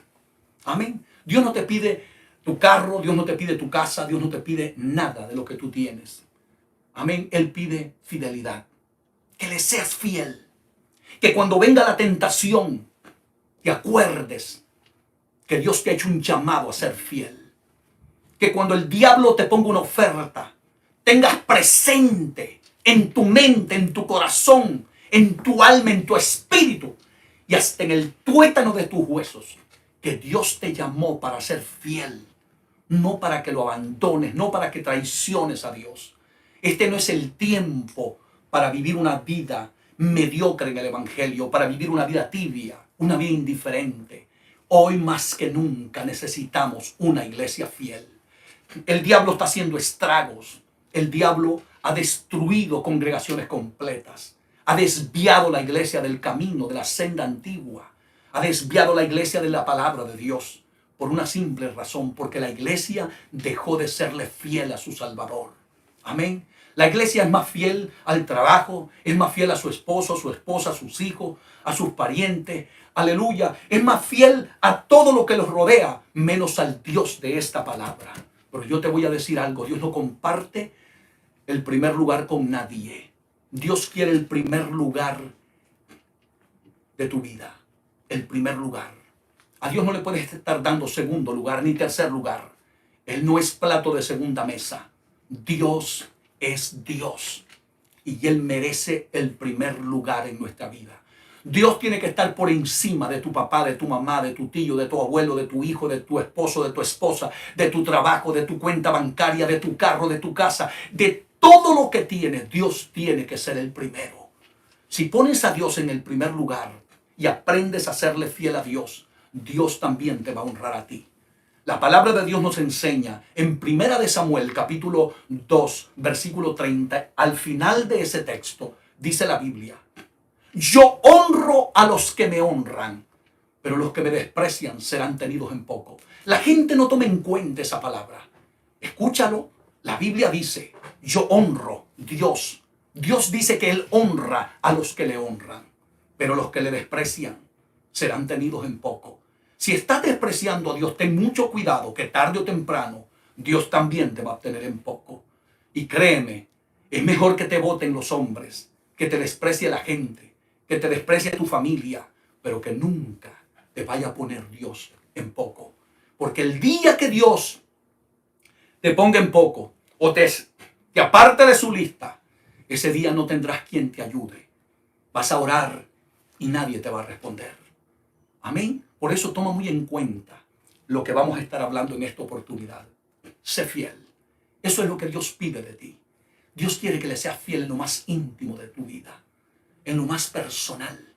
Amén. Dios no te pide tu carro, Dios no te pide tu casa, Dios no te pide nada de lo que tú tienes. Amén. Él pide fidelidad. Que le seas fiel. Que cuando venga la tentación, te acuerdes que Dios te ha hecho un llamado a ser fiel. Que cuando el diablo te ponga una oferta, tengas presente en tu mente, en tu corazón, en tu alma, en tu espíritu y hasta en el tuétano de tus huesos, que Dios te llamó para ser fiel, no para que lo abandones, no para que traiciones a Dios. Este no es el tiempo para vivir una vida mediocre en el evangelio, para vivir una vida tibia, una vida indiferente. Hoy más que nunca necesitamos una iglesia fiel. El diablo está haciendo estragos. El diablo ha destruido congregaciones completas. Ha desviado la iglesia del camino, de la senda antigua. Ha desviado la iglesia de la palabra de Dios. Por una simple razón, porque la iglesia dejó de serle fiel a su Salvador. Amén. La iglesia es más fiel al trabajo, es más fiel a su esposo, a su esposa, a sus hijos, a sus parientes. Aleluya. Es más fiel a todo lo que los rodea, menos al Dios de esta palabra. Pero yo te voy a decir algo. Dios no comparte el primer lugar con nadie. Dios quiere el primer lugar de tu vida. El primer lugar. A Dios no le puedes estar dando segundo lugar ni tercer lugar. Él no es plato de segunda mesa. Dios es Dios. Y Él merece el primer lugar en nuestra vida. Dios tiene que estar por encima de tu papá, de tu mamá, de tu tío, de tu abuelo, de tu hijo, de tu esposo, de tu esposa, de tu trabajo, de tu cuenta bancaria, de tu carro, de tu casa, de todo lo que tienes. Dios tiene que ser el primero. Si pones a Dios en el primer lugar y aprendes a serle fiel a Dios, Dios también te va a honrar a ti. La palabra de Dios nos enseña en 1 de Samuel, capítulo 2, versículo 30, al final de ese texto, dice la Biblia: yo honro a los que me honran, pero los que me desprecian serán tenidos en poco. La gente no toma en cuenta esa palabra. Escúchalo. La Biblia dice: yo honro. Dios dice que Él honra a los que le honran, pero los que le desprecian serán tenidos en poco. Si estás despreciando a Dios, ten mucho cuidado, que tarde o temprano Dios también te va a tener en poco. Y créeme, es mejor que te voten los hombres, que te desprecie la gente, que te desprecie tu familia, pero que nunca te vaya a poner Dios en poco. Porque el día que Dios te ponga en poco o te aparte de su lista, ese día no tendrás quien te ayude. Vas a orar y nadie te va a responder. Amén. Por eso toma muy en cuenta lo que vamos a estar hablando en esta oportunidad. Sé fiel. Eso es lo que Dios pide de ti. Dios quiere que le seas fiel en lo más íntimo de tu vida, en lo más personal.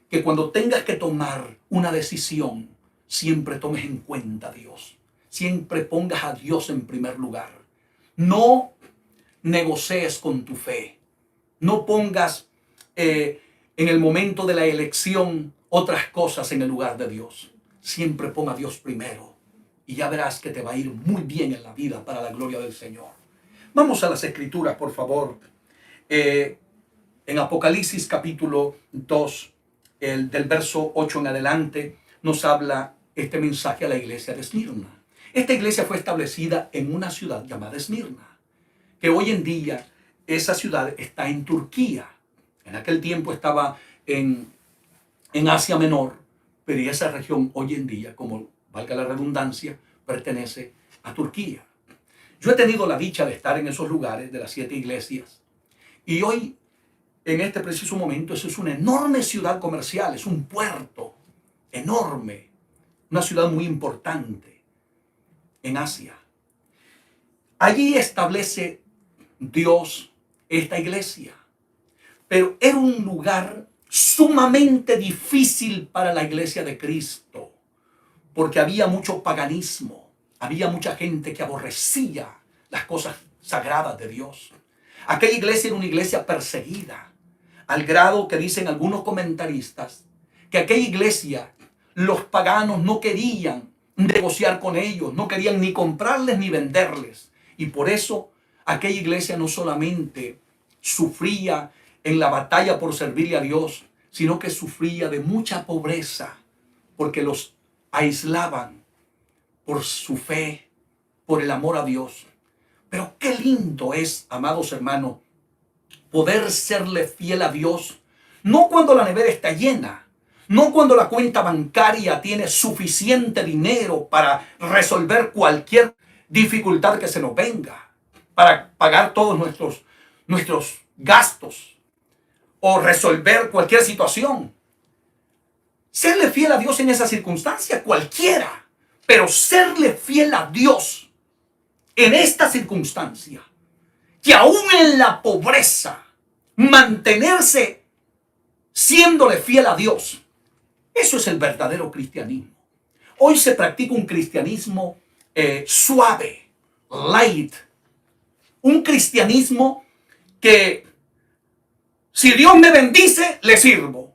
Que cuando tengas que tomar una decisión, siempre tomes en cuenta a Dios. Siempre pongas a Dios en primer lugar. No negocies con tu fe. No pongas en el momento de la elección otras cosas en el lugar de Dios. Siempre ponga a Dios primero y ya verás que te va a ir muy bien en la vida para la gloria del Señor. Vamos a las Escrituras, por favor. En Apocalipsis capítulo 2, del verso 8 en adelante, nos habla este mensaje a la iglesia de Esmirna. Esta iglesia fue establecida en una ciudad llamada Esmirna, que hoy en día esa ciudad está en Turquía. En aquel tiempo estaba en Asia Menor, pero esa región hoy en día, como valga la redundancia, pertenece a Turquía. Yo he tenido la dicha de estar en esos lugares de las 7 iglesias, y hoy, en este preciso momento, eso es una enorme ciudad comercial, es un puerto enorme, una ciudad muy importante en Asia. Allí establece Dios esta iglesia, pero era un lugar sumamente difícil para la iglesia de Cristo, porque había mucho paganismo, había mucha gente que aborrecía las cosas sagradas de Dios. Aquella iglesia era una iglesia perseguida, al grado que dicen algunos comentaristas que aquella iglesia, los paganos no querían negociar con ellos, no querían ni comprarles ni venderles. Y por eso aquella iglesia no solamente sufría en la batalla por servirle a Dios, sino que sufría de mucha pobreza, porque los aislaban por su fe, por el amor a Dios. Pero qué lindo es, amados hermanos, poder serle fiel a Dios, no cuando la nevera está llena, no cuando la cuenta bancaria tiene suficiente dinero para resolver cualquier dificultad que se nos venga, para pagar todos nuestros gastos o resolver cualquier situación. Serle fiel a Dios en esa circunstancia, cualquiera, pero serle fiel a Dios en esta circunstancia, que aún en la pobreza, mantenerse siéndole fiel a Dios, eso es el verdadero cristianismo. Hoy se practica un cristianismo suave, light, un cristianismo que si Dios me bendice, le sirvo,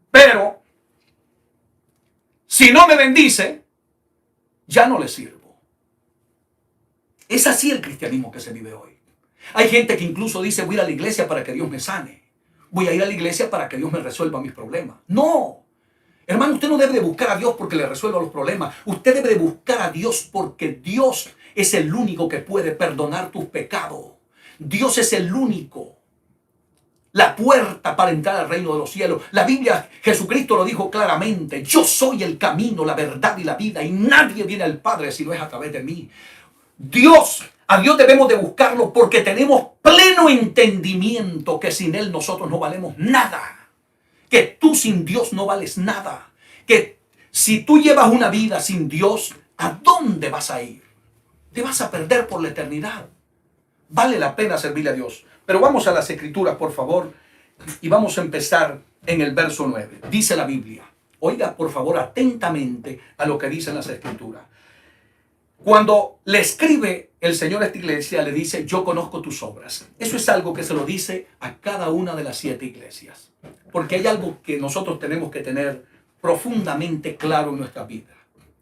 pero si no me bendice, ya no le sirvo. Es así el cristianismo que se vive hoy. Hay gente que incluso dice: voy a ir a la iglesia para que Dios me sane, voy a ir a la iglesia para que Dios me resuelva mis problemas. No, hermano, usted no debe de buscar a Dios porque le resuelva los problemas. Usted debe de buscar a Dios porque Dios es el único que puede perdonar tus pecados. Dios es el único, la puerta para entrar al reino de los cielos. La Biblia, Jesucristo lo dijo claramente: yo soy el camino, la verdad y la vida, y nadie viene al Padre si no es a través de mí. A Dios debemos de buscarlo porque tenemos pleno entendimiento que sin Él nosotros no valemos nada. que tú sin Dios no vales nada, que si tú llevas una vida sin Dios, ¿a dónde vas a ir? Te vas a perder por la eternidad. Vale la pena servirle a Dios. Pero vamos a las Escrituras, por favor, y vamos a empezar en el verso 9. Dice la Biblia. Oiga, por favor, atentamente a lo que dicen las Escrituras. Cuando le escribe el Señor a esta iglesia, le dice, yo conozco tus obras. Eso es algo que se lo dice a cada una de las 7 iglesias. Porque hay algo que nosotros tenemos que tener profundamente claro en nuestra vida.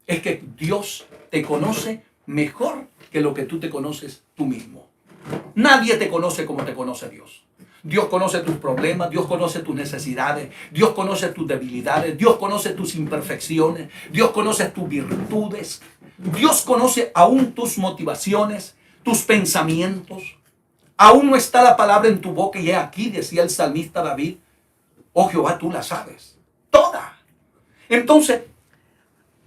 Es que Dios te conoce mejor que lo que tú te conoces tú mismo. Nadie te conoce como te conoce Dios. Dios conoce tus problemas, Dios conoce tus necesidades, Dios conoce tus debilidades, Dios conoce tus imperfecciones, Dios conoce tus virtudes, Dios conoce aún tus motivaciones, tus pensamientos. Aún no está la palabra en tu boca y he aquí, decía el salmista David, oh Jehová, tú la sabes, toda. Entonces,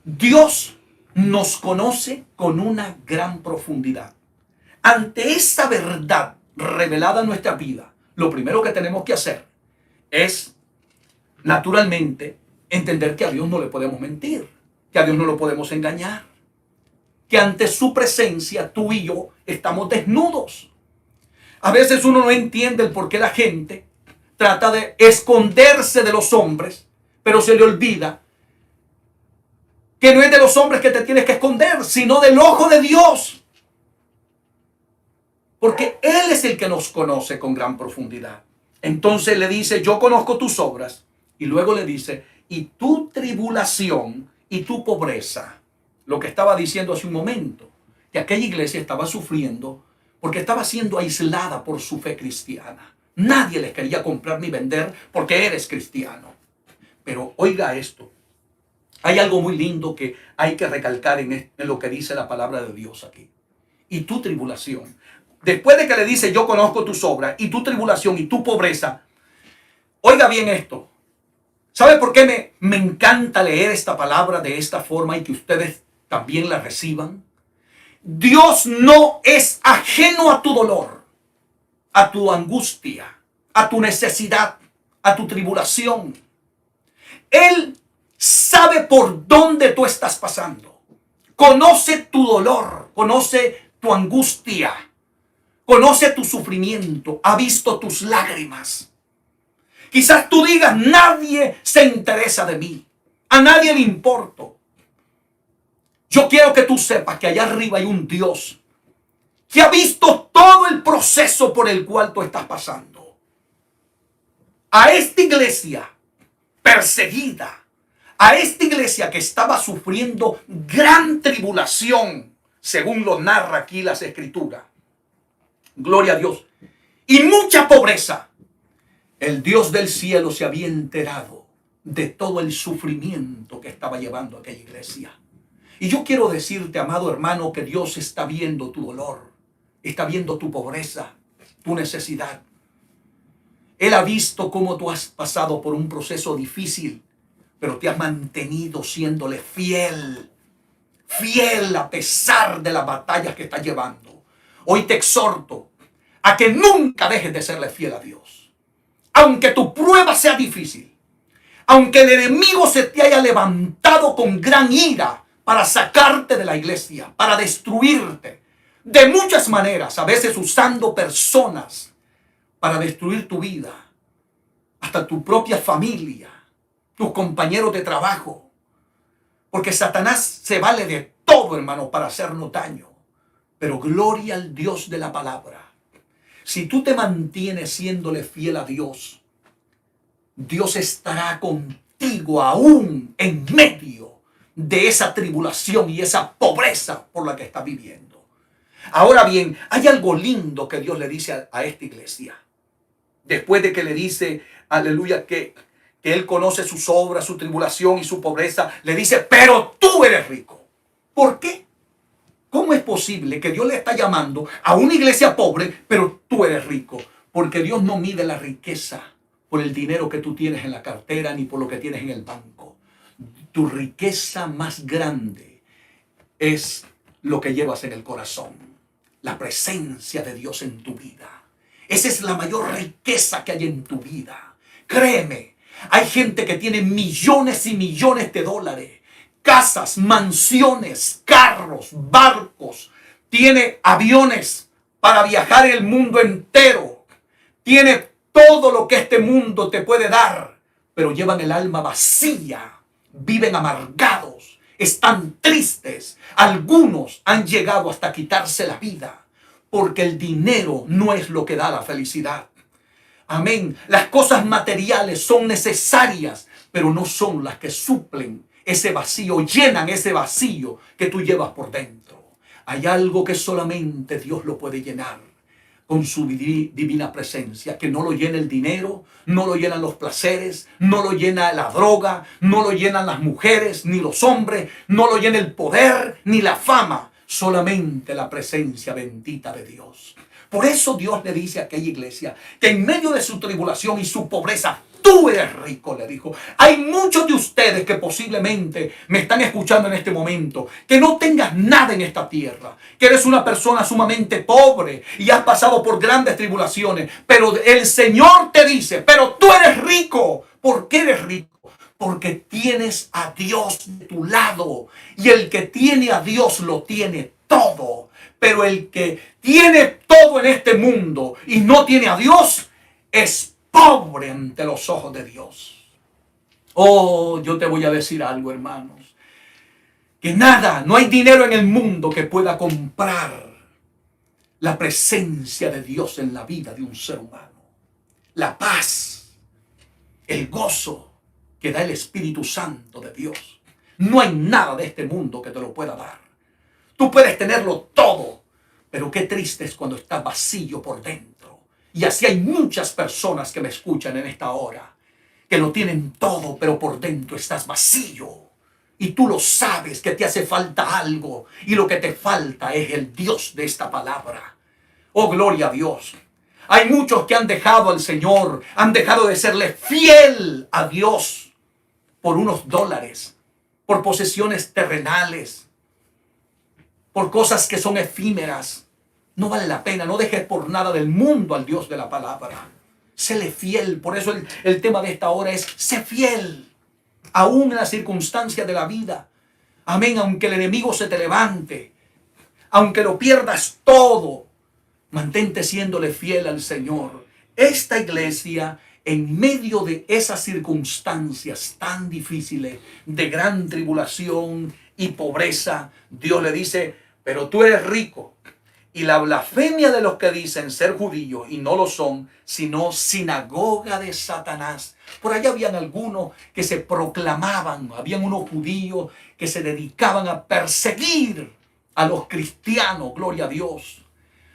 Dios nos conoce con una gran profundidad. Ante esta verdad revelada en nuestra vida, lo primero que tenemos que hacer es, naturalmente, entender que a Dios no le podemos mentir, que a Dios no lo podemos engañar, que ante su presencia tú y yo estamos desnudos. A veces uno no entiende el por qué la gente trata de esconderse de los hombres, pero se le olvida que no es de los hombres que te tienes que esconder, sino del ojo de Dios. Porque Él es el que nos conoce con gran profundidad. Entonces le dice, yo conozco tus obras. Y luego le dice, y tu tribulación y tu pobreza. Lo que estaba diciendo hace un momento, que aquella iglesia estaba sufriendo porque estaba siendo aislada por su fe cristiana. Nadie les quería comprar ni vender porque eres cristiano. Pero oiga esto. Hay algo muy lindo que hay que recalcar en lo que dice la palabra de Dios aquí. Y tu tribulación. Después de que le dice, yo conozco tus obras, y tu tribulación, y tu pobreza. Oiga bien esto. ¿Sabe por qué me encanta leer esta palabra de esta forma y que ustedes también la reciban? Dios no es ajeno a tu dolor, a tu angustia, a tu necesidad, a tu tribulación. Él sabe por dónde tú estás pasando. Conoce tu dolor, conoce tu angustia. Conoce tu sufrimiento, ha visto tus lágrimas. Quizás tú digas, nadie se interesa de mí, a nadie le importo. Yo quiero que tú sepas que allá arriba hay un Dios que ha visto todo el proceso por el cual tú estás pasando. A esta iglesia perseguida, a esta iglesia que estaba sufriendo gran tribulación, según lo narra aquí las Escrituras. Gloria a Dios. Y mucha pobreza. El Dios del cielo se había enterado de todo el sufrimiento que estaba llevando aquella iglesia. Y yo quiero decirte, amado hermano, que Dios está viendo tu dolor, está viendo tu pobreza, tu necesidad. Él ha visto cómo tú has pasado por un proceso difícil, pero te has mantenido siéndole fiel, fiel a pesar de las batallas que estás llevando. Hoy te exhorto a que nunca dejes de serle fiel a Dios. Aunque tu prueba sea difícil, aunque el enemigo se te haya levantado con gran ira para sacarte de la iglesia, para destruirte, de muchas maneras, a veces usando personas para destruir tu vida, hasta tu propia familia, tus compañeros de trabajo, porque Satanás se vale de todo, hermano, para hacernos daño. Pero gloria al Dios de la palabra. Si tú te mantienes siéndole fiel a Dios, Dios estará contigo aún en medio de esa tribulación y esa pobreza por la que estás viviendo. Ahora bien, hay algo lindo que Dios le dice a esta iglesia. Después de que le dice, aleluya, que Él conoce sus obras, su tribulación y su pobreza, le dice, pero tú eres rico. ¿Por qué? ¿Cómo es posible que Dios le está llamando a una iglesia pobre, pero tú eres rico? Porque Dios no mide la riqueza por el dinero que tú tienes en la cartera ni por lo que tienes en el banco. Tu riqueza más grande es lo que llevas en el corazón, la presencia de Dios en tu vida. Esa es la mayor riqueza que hay en tu vida. Créeme, Hay gente que tiene millones y millones de dólares, casas, mansiones, carros, barcos, tiene aviones para viajar el mundo entero, tiene todo lo que este mundo te puede dar, pero llevan el alma vacía, viven amargados, están tristes. Algunos han llegado hasta quitarse la vida, porque el dinero no es lo que da la felicidad. Amén. Las cosas materiales son necesarias, pero no son las que suplen ese vacío, llenan ese vacío que tú llevas por dentro. Hay algo que solamente Dios lo puede llenar con su divina presencia, que no lo llena el dinero, no lo llenan los placeres, no lo llena la droga, no lo llenan las mujeres, ni los hombres, no lo llena el poder, ni la fama, solamente la presencia bendita de Dios. Por eso Dios le dice a aquella iglesia que en medio de su tribulación y su pobreza, tú eres rico, le dijo. Hay muchos de ustedes que posiblemente me están escuchando en este momento, que no tengas nada en esta tierra, que eres una persona sumamente pobre y has pasado por grandes tribulaciones, pero el Señor te dice, pero tú eres rico. ¿Por qué eres rico? Porque tienes a Dios de tu lado, y el que tiene a Dios lo tiene todo. Pero el que tiene todo en este mundo y no tiene a Dios es pobre ante los ojos de Dios. Oh, yo te voy a decir algo, hermanos, que nada, no hay dinero en el mundo que pueda comprar la presencia de Dios en la vida de un ser humano. La paz, el gozo que da el Espíritu Santo de Dios. No hay nada de este mundo que te lo pueda dar. Tú puedes tenerlo todo, pero qué triste es cuando estás vacío por dentro. Y así hay muchas personas que me escuchan en esta hora, que lo tienen todo, pero por dentro estás vacío. Y tú lo sabes que te hace falta algo, y lo que te falta es el Dios de esta palabra. Oh, gloria a Dios. Hay muchos que han dejado al Señor, han dejado de serle fiel a Dios por unos dólares, por posesiones terrenales, por cosas que son efímeras. No vale la pena, no dejes por nada del mundo al Dios de la palabra. Séle fiel. Por eso el tema de esta hora es: sé fiel, aún en las circunstancias de la vida. Amén. Aunque el enemigo se te levante, aunque lo pierdas todo, mantente siéndole fiel al Señor. Esta iglesia, en medio de esas circunstancias tan difíciles, de gran tribulación y pobreza, Dios le dice: pero tú eres rico. Y la blasfemia de los que dicen ser judíos y no lo son, sino sinagoga de Satanás. Por allá habían algunos que se proclamaban, habían unos judíos que se dedicaban a perseguir a los cristianos, gloria a Dios.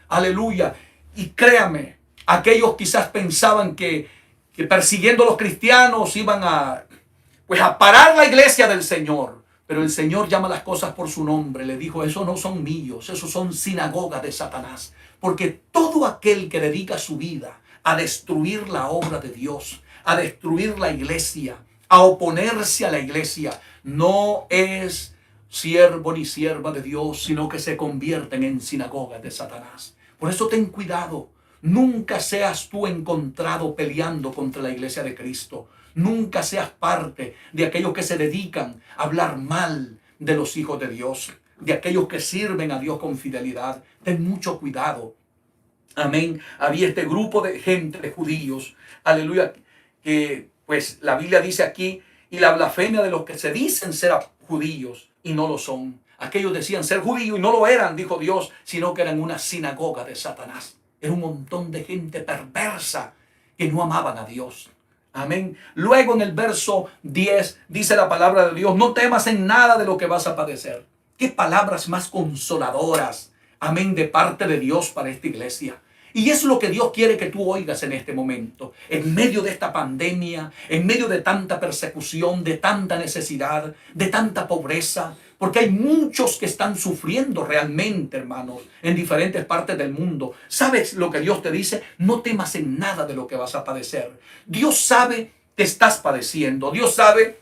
Aleluya. Y créame, aquellos quizás pensaban que persiguiendo a los cristianos iban a parar la iglesia del Señor. Pero el Señor llama las cosas por su nombre. Le dijo: esos no son míos, esos son sinagogas de Satanás. Porque todo aquel que dedica su vida a destruir la obra de Dios, a destruir la iglesia, a oponerse a la iglesia, no es siervo ni sierva de Dios, sino que se convierten en sinagogas de Satanás. Por eso ten cuidado. Nunca seas tú encontrado peleando contra la iglesia de Cristo. Nunca seas parte de aquellos que se dedican a hablar mal de los hijos de Dios, de aquellos que sirven a Dios con fidelidad. Ten mucho cuidado. Amén. Había este grupo de gente, de judíos, aleluya, que pues la Biblia dice aquí: y la blasfemia de los que se dicen ser judíos y no lo son. Aquellos decían ser judíos y no lo eran, dijo Dios, sino que eran una sinagoga de Satanás. Era un montón de gente perversa que no amaban a Dios. Amén. Luego en el verso 10 dice la palabra de Dios: no temas en nada de lo que vas a padecer. Qué palabras más consoladoras, amén, de parte de Dios para esta iglesia. Y es lo que Dios quiere que tú oigas en este momento, en medio de esta pandemia, en medio de tanta persecución, de tanta necesidad, de tanta pobreza. Porque hay muchos que están sufriendo realmente, hermanos, en diferentes partes del mundo. ¿Sabes lo que Dios te dice? No temas en nada de lo que vas a padecer. Dios sabe que estás padeciendo. Dios sabe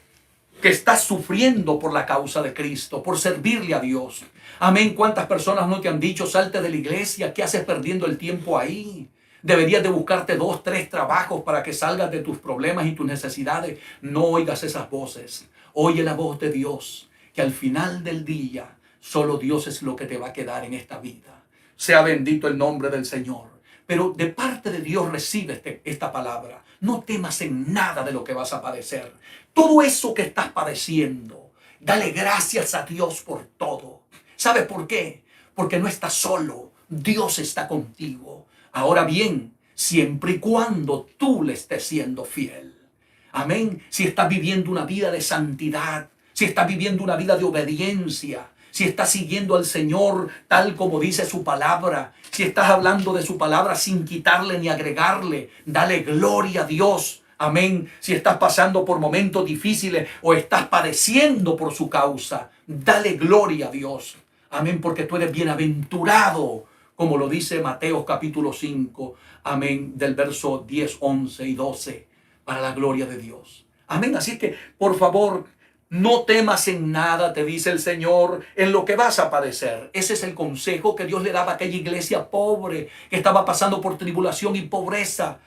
que estás sufriendo por la causa de Cristo, por servirle a Dios. Amén. ¿Cuántas personas no te han dicho: salte de la iglesia? ¿Qué haces perdiendo el tiempo ahí? Deberías de buscarte 2, 3 trabajos para que salgas de tus problemas y tus necesidades. No oigas esas voces. Oye la voz de Dios, que al final del día solo Dios es lo que te va a quedar en esta vida. Sea bendito el nombre del Señor. Pero de parte de Dios recibe esta palabra. No temas en nada de lo que vas a padecer. Todo eso que estás padeciendo, dale gracias a Dios por todo. ¿Sabes por qué? Porque no estás solo. Dios está contigo. Ahora bien, siempre y cuando tú le estés siendo fiel. Amén. Si estás viviendo una vida de santidad, si estás viviendo una vida de obediencia, si estás siguiendo al Señor tal como dice su palabra, si estás hablando de su palabra sin quitarle ni agregarle, dale gloria a Dios. Amén. Si estás pasando por momentos difíciles o estás padeciendo por su causa, dale gloria a Dios. Amén, porque tú eres bienaventurado, como lo dice Mateo capítulo 5, amén, del verso 10, 11 y 12, para la gloria de Dios. Amén, así que por favor, no temas en nada, te dice el Señor, en lo que vas a padecer. Ese es el consejo que Dios le daba a aquella iglesia pobre que estaba pasando por tribulación y pobreza.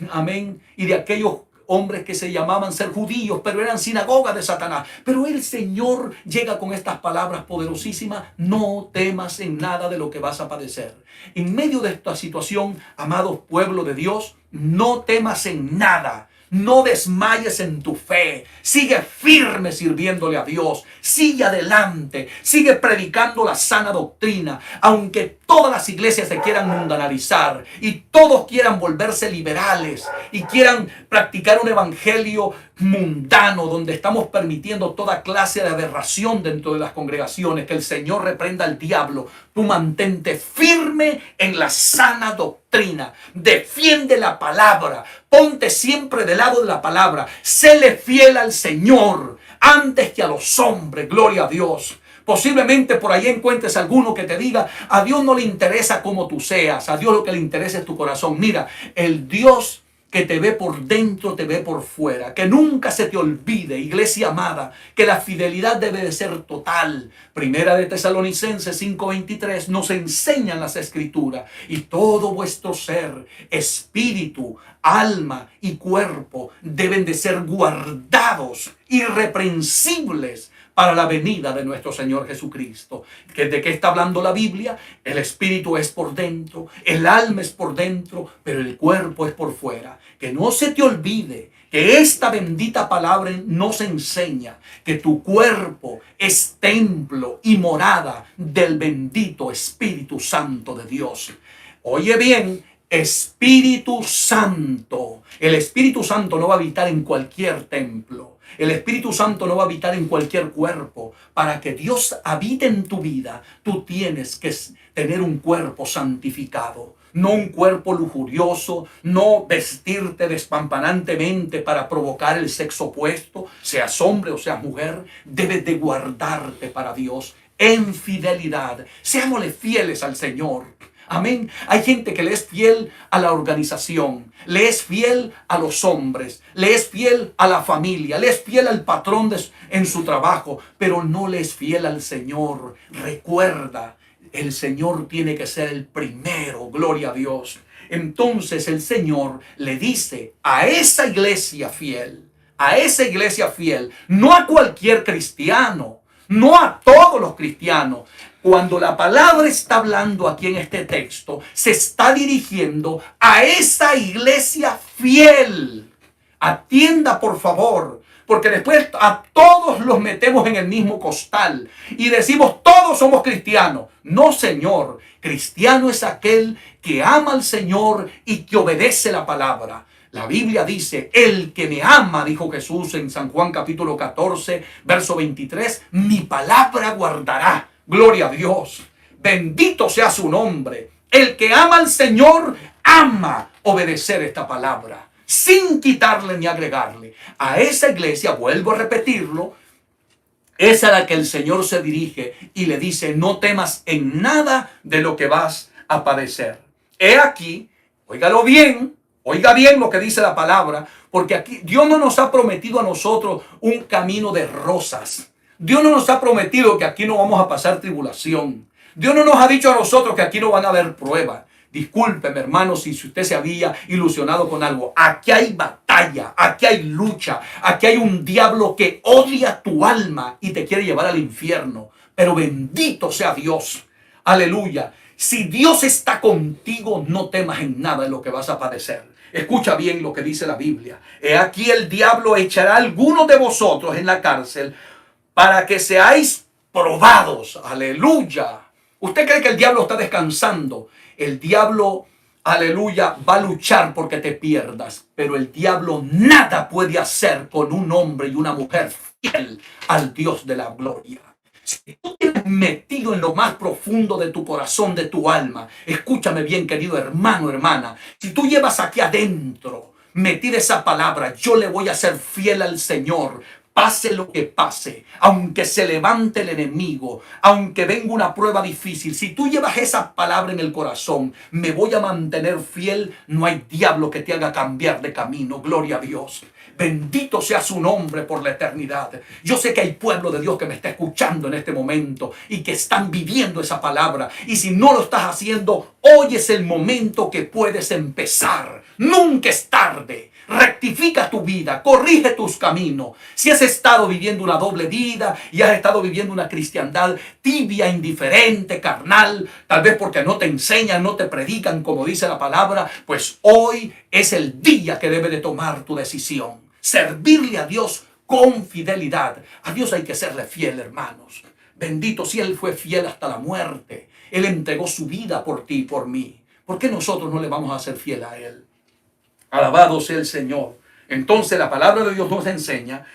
Amén. Y de aquellos hombres que se llamaban ser judíos, pero eran sinagoga de Satanás. Pero el Señor llega con estas palabras poderosísimas: no temas en nada de lo que vas a padecer. En medio de esta situación, amados pueblo de Dios, no temas en nada. No desmayes en tu fe. Sigue firme sirviéndole a Dios. Sigue adelante. Sigue predicando la sana doctrina. Aunque todas las iglesias se quieran mundanalizar y todos quieran volverse liberales y quieran practicar un evangelio mundano donde estamos permitiendo toda clase de aberración dentro de las congregaciones, que el Señor reprenda al diablo. Tú mantente firme en la sana doctrina. Defiende la palabra. Ponte siempre del lado de la palabra. Séle fiel al Señor antes que a los hombres. Gloria a Dios. Posiblemente por ahí encuentres alguno que te diga: a Dios no le interesa cómo tú seas, a Dios lo que le interesa es tu corazón. Mira, el Dios que te ve por dentro, te ve por fuera. Que nunca se te olvide, iglesia amada, que la fidelidad debe de ser total. Primera de Tesalonicenses 5:23 nos enseñan las Escrituras: y todo vuestro ser, espíritu, alma y cuerpo deben de ser guardados, irreprensibles, para la venida de nuestro Señor Jesucristo. ¿De qué está hablando la Biblia? El espíritu es por dentro, el alma es por dentro, pero el cuerpo es por fuera. Que no se te olvide que esta bendita palabra nos enseña que tu cuerpo es templo y morada del bendito Espíritu Santo de Dios. Oye bien, Espíritu Santo. El Espíritu Santo no va a habitar en cualquier templo. El Espíritu Santo no va a habitar en cualquier cuerpo. Para que Dios habite en tu vida, tú tienes que tener un cuerpo santificado. No un cuerpo lujurioso, no vestirte despampanantemente para provocar el sexo opuesto, seas hombre o seas mujer. Debes de guardarte para Dios en fidelidad. Seámosle fieles al Señor. Amén. Hay gente que le es fiel a la organización, le es fiel a los hombres, le es fiel a la familia, le es fiel al patrón en su trabajo, pero no le es fiel al Señor. Recuerda, el Señor tiene que ser el primero, gloria a Dios. Entonces el Señor le dice a esa iglesia fiel, no a cualquier cristiano, no a todos los cristianos. Cuando la palabra está hablando aquí en este texto, se está dirigiendo a esa iglesia fiel. Atienda, por favor, porque después a todos los metemos en el mismo costal y decimos: todos somos cristianos. No, Señor. Cristiano es aquel que ama al Señor y que obedece la palabra. La Biblia dice: el que me ama, dijo Jesús en San Juan capítulo 14, verso 23, mi palabra guardará. Gloria a Dios. Bendito sea su nombre. El que ama al Señor ama obedecer esta palabra, sin quitarle ni agregarle. A esa iglesia, vuelvo a repetirlo, es a la que el Señor se dirige y le dice: no temas en nada de lo que vas a padecer. He aquí, óigalo bien, oiga bien lo que dice la palabra, porque aquí Dios no nos ha prometido a nosotros un camino de rosas. Dios no nos ha prometido que aquí no vamos a pasar tribulación. Dios no nos ha dicho a nosotros que aquí no van a haber pruebas. Discúlpeme, hermano, si usted se había ilusionado con algo. Aquí hay batalla, aquí hay lucha, aquí hay un diablo que odia tu alma y te quiere llevar al infierno. Pero bendito sea Dios. Aleluya. Si Dios está contigo, no temas en nada de lo que vas a padecer. Escucha bien lo que dice la Biblia. He aquí el diablo echará a algunos de vosotros en la cárcel para que seáis probados. Aleluya. ¿Usted cree que el diablo está descansando? El diablo, aleluya, va a luchar porque te pierdas. Pero el diablo nada puede hacer con un hombre y una mujer fiel al Dios de la gloria. Si tú tienes metido en lo más profundo de tu corazón, de tu alma, escúchame bien, querido hermano, hermana, si tú llevas aquí adentro metida esa palabra, yo le voy a ser fiel al Señor, pase lo que pase, aunque se levante el enemigo, aunque venga una prueba difícil, si tú llevas esa palabra en el corazón, me voy a mantener fiel, no hay diablo que te haga cambiar de camino, gloria a Dios. Bendito sea su nombre por la eternidad. Yo sé que hay pueblo de Dios que me está escuchando en este momento y que están viviendo esa palabra. Y si no lo estás haciendo, hoy es el momento que puedes empezar. Nunca es tarde. Rectifica tu vida, corrige tus caminos. Si has estado viviendo una doble vida y has estado viviendo una cristiandad tibia, indiferente, carnal, tal vez porque no te enseñan, no te predican como dice la palabra, pues hoy es el día que debes de tomar tu decisión. Servirle a Dios con fidelidad. A Dios hay que serle fiel, hermanos. Bendito si Él fue fiel hasta la muerte. Él entregó su vida por ti y por mí. ¿Por qué nosotros no le vamos a ser fiel a Él? Alabado sea el Señor. Entonces la palabra de Dios nos enseña,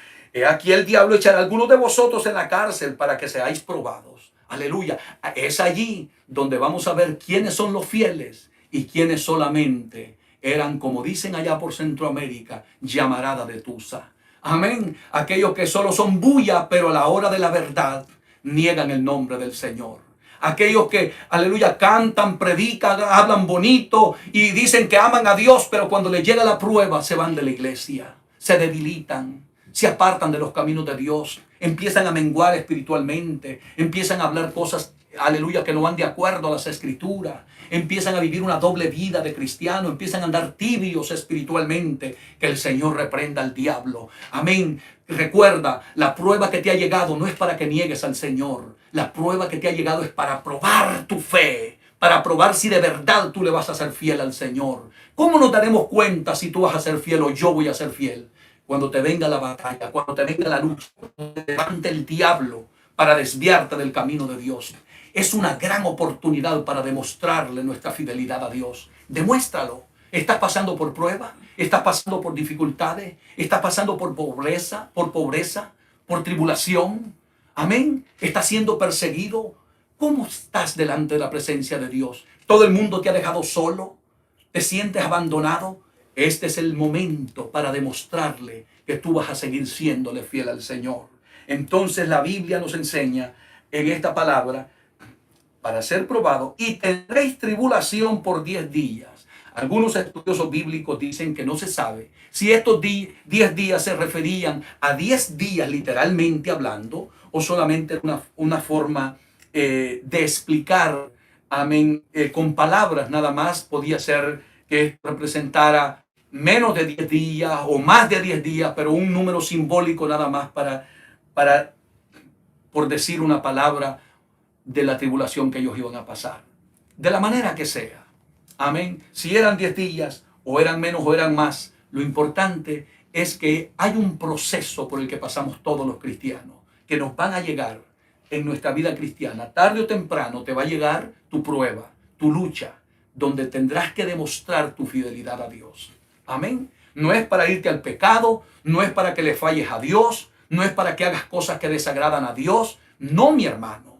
aquí el diablo echará a algunos de vosotros en la cárcel para que seáis probados. Aleluya. Es allí donde vamos a ver quiénes son los fieles y quiénes solamente eran, como dicen allá por Centroamérica, llamarada de tusa. Amén. Aquellos que solo son bulla, pero a la hora de la verdad niegan el nombre del Señor. Aquellos que, aleluya, cantan, predican, hablan bonito y dicen que aman a Dios, pero cuando les llega la prueba se van de la iglesia, se debilitan, se apartan de los caminos de Dios, empiezan a menguar espiritualmente, empiezan a hablar cosas, aleluya, que no van de acuerdo a las escrituras, empiezan a vivir una doble vida de cristiano, empiezan a andar tibios espiritualmente. Que el Señor reprenda al diablo. Amén. Recuerda, la prueba que te ha llegado no es para que niegues al Señor. La prueba que te ha llegado es para probar tu fe, para probar si de verdad tú le vas a ser fiel al Señor. ¿Cómo nos daremos cuenta si tú vas a ser fiel o yo voy a ser fiel? Cuando te venga la batalla, cuando te venga la lucha, cuando te levante el diablo para desviarte del camino de Dios. Es una gran oportunidad para demostrarle nuestra fidelidad a Dios. Demuéstralo. ¿Estás pasando por prueba? ¿Estás pasando por dificultades? ¿Estás pasando por pobreza, por tribulación? Amén. ¿Estás siendo perseguido? ¿Cómo estás delante de la presencia de Dios? ¿Todo el mundo te ha dejado solo? ¿Te sientes abandonado? Este es el momento para demostrarle que tú vas a seguir siéndole fiel al Señor. Entonces la Biblia nos enseña en esta palabra, para ser probado, y tendréis tribulación por 10 días. Algunos estudiosos bíblicos dicen que no se sabe si estos 10 días se referían a 10 días literalmente hablando, o solamente una forma de explicar, amén, con palabras nada más. Podía ser que representara menos de 10 días o más de 10 días, pero un número simbólico nada más para por decir una palabra, de la tribulación que ellos iban a pasar. De la manera que sea. Amén. Si eran 10 días, o eran menos o eran más, lo importante es que hay un proceso por el que pasamos todos los cristianos, que nos van a llegar en nuestra vida cristiana. Tarde o temprano te va a llegar tu prueba, tu lucha, donde tendrás que demostrar tu fidelidad a Dios. Amén. No es para irte al pecado, no es para que le falles a Dios, no es para que hagas cosas que desagradan a Dios. No, mi hermano.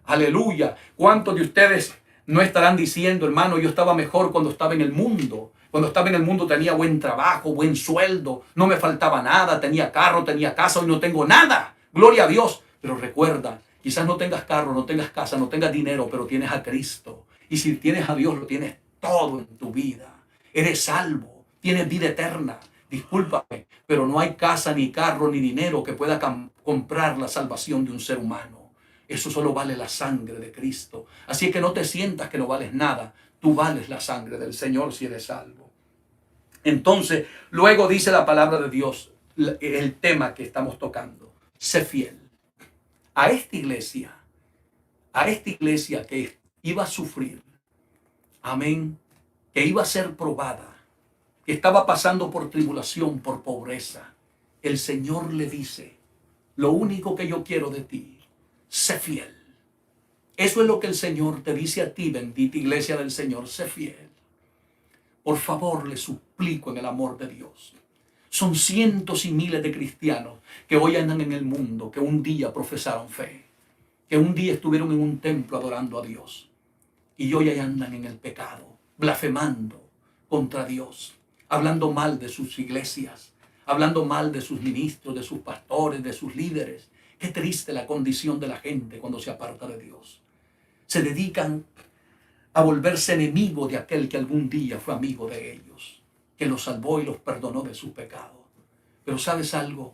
Aleluya. ¿Cuántos de ustedes no estarán diciendo, hermano, yo estaba mejor cuando estaba en el mundo? Cuando estaba en el mundo tenía buen trabajo, buen sueldo, no me faltaba nada, tenía carro, tenía casa, hoy no tengo nada. Gloria a Dios. Pero recuerda, quizás no tengas carro, no tengas casa, no tengas dinero, pero tienes a Cristo. Y si tienes a Dios, lo tienes todo en tu vida. Eres salvo, tienes vida eterna. Discúlpame, pero no hay casa, ni carro, ni dinero que pueda comprar la salvación de un ser humano. Eso solo vale la sangre de Cristo. Así que no te sientas que no vales nada. Tú vales la sangre del Señor si eres salvo. Entonces, luego dice la palabra de Dios, el tema que estamos tocando. Sé fiel. A esta iglesia que iba a sufrir, amén, que iba a ser probada, que estaba pasando por tribulación, por pobreza, el Señor le dice, lo único que yo quiero de ti, sé fiel. Eso es lo que el Señor te dice a ti, bendita iglesia del Señor, sé fiel. Por favor, le suplico en el amor de Dios. Son cientos y miles de cristianos que hoy andan en el mundo, que un día profesaron fe, que un día estuvieron en un templo adorando a Dios y hoy andan en el pecado, blasfemando contra Dios, hablando mal de sus iglesias, hablando mal de sus ministros, de sus pastores, de sus líderes. Qué triste la condición de la gente cuando se aparta de Dios. Se dedican a volverse enemigos de aquel que algún día fue amigo de ellos, que los salvó y los perdonó de sus pecados. Pero ¿sabes algo?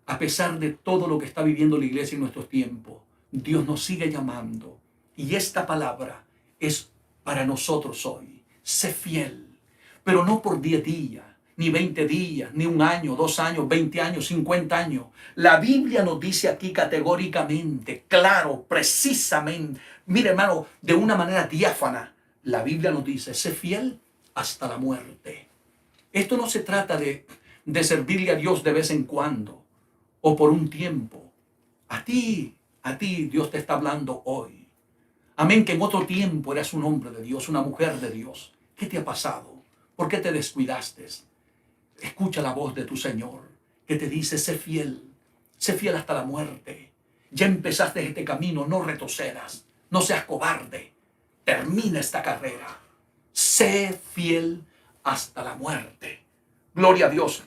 A pesar de todo lo que está viviendo la iglesia en nuestros tiempos, Dios nos sigue llamando. Y esta palabra es para nosotros hoy. Sé fiel, pero no por 10 días, ni 20 días, ni un año, 2 años, 20 años, 50 años. La Biblia nos dice aquí categóricamente, claro, precisamente, mire hermano, de una manera diáfana, la Biblia nos dice, sé fiel hasta la muerte. Esto no se trata de servirle a Dios de vez en cuando o por un tiempo. A ti Dios te está hablando hoy. Amén, que en otro tiempo eras un hombre de Dios, una mujer de Dios. ¿Qué te ha pasado? ¿Por qué te descuidaste? Escucha la voz de tu Señor que te dice, sé fiel hasta la muerte. Ya empezaste este camino, no retrocedas, no seas cobarde. Termina esta carrera. Sé fiel hasta la muerte. Gloria a Dios.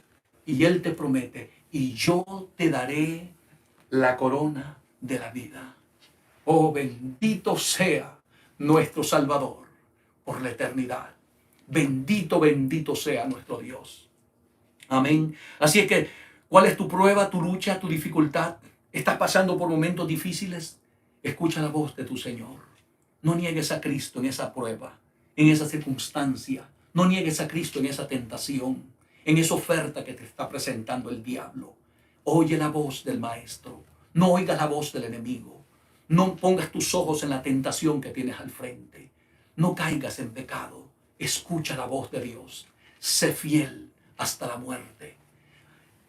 Y Él te promete, y yo te daré la corona de la vida. Oh, bendito sea nuestro Salvador por la eternidad. Bendito, bendito sea nuestro Dios. Amén. Así es que, ¿cuál es tu prueba, tu lucha, tu dificultad? ¿Estás pasando por momentos difíciles? Escucha la voz de tu Señor. No niegues a Cristo en esa prueba, en esa circunstancia. No niegues a Cristo en esa tentación, en esa oferta que te está presentando el diablo. Oye la voz del Maestro. No oigas la voz del enemigo. No pongas tus ojos en la tentación que tienes al frente. No caigas en pecado. Escucha la voz de Dios. Sé fiel hasta la muerte.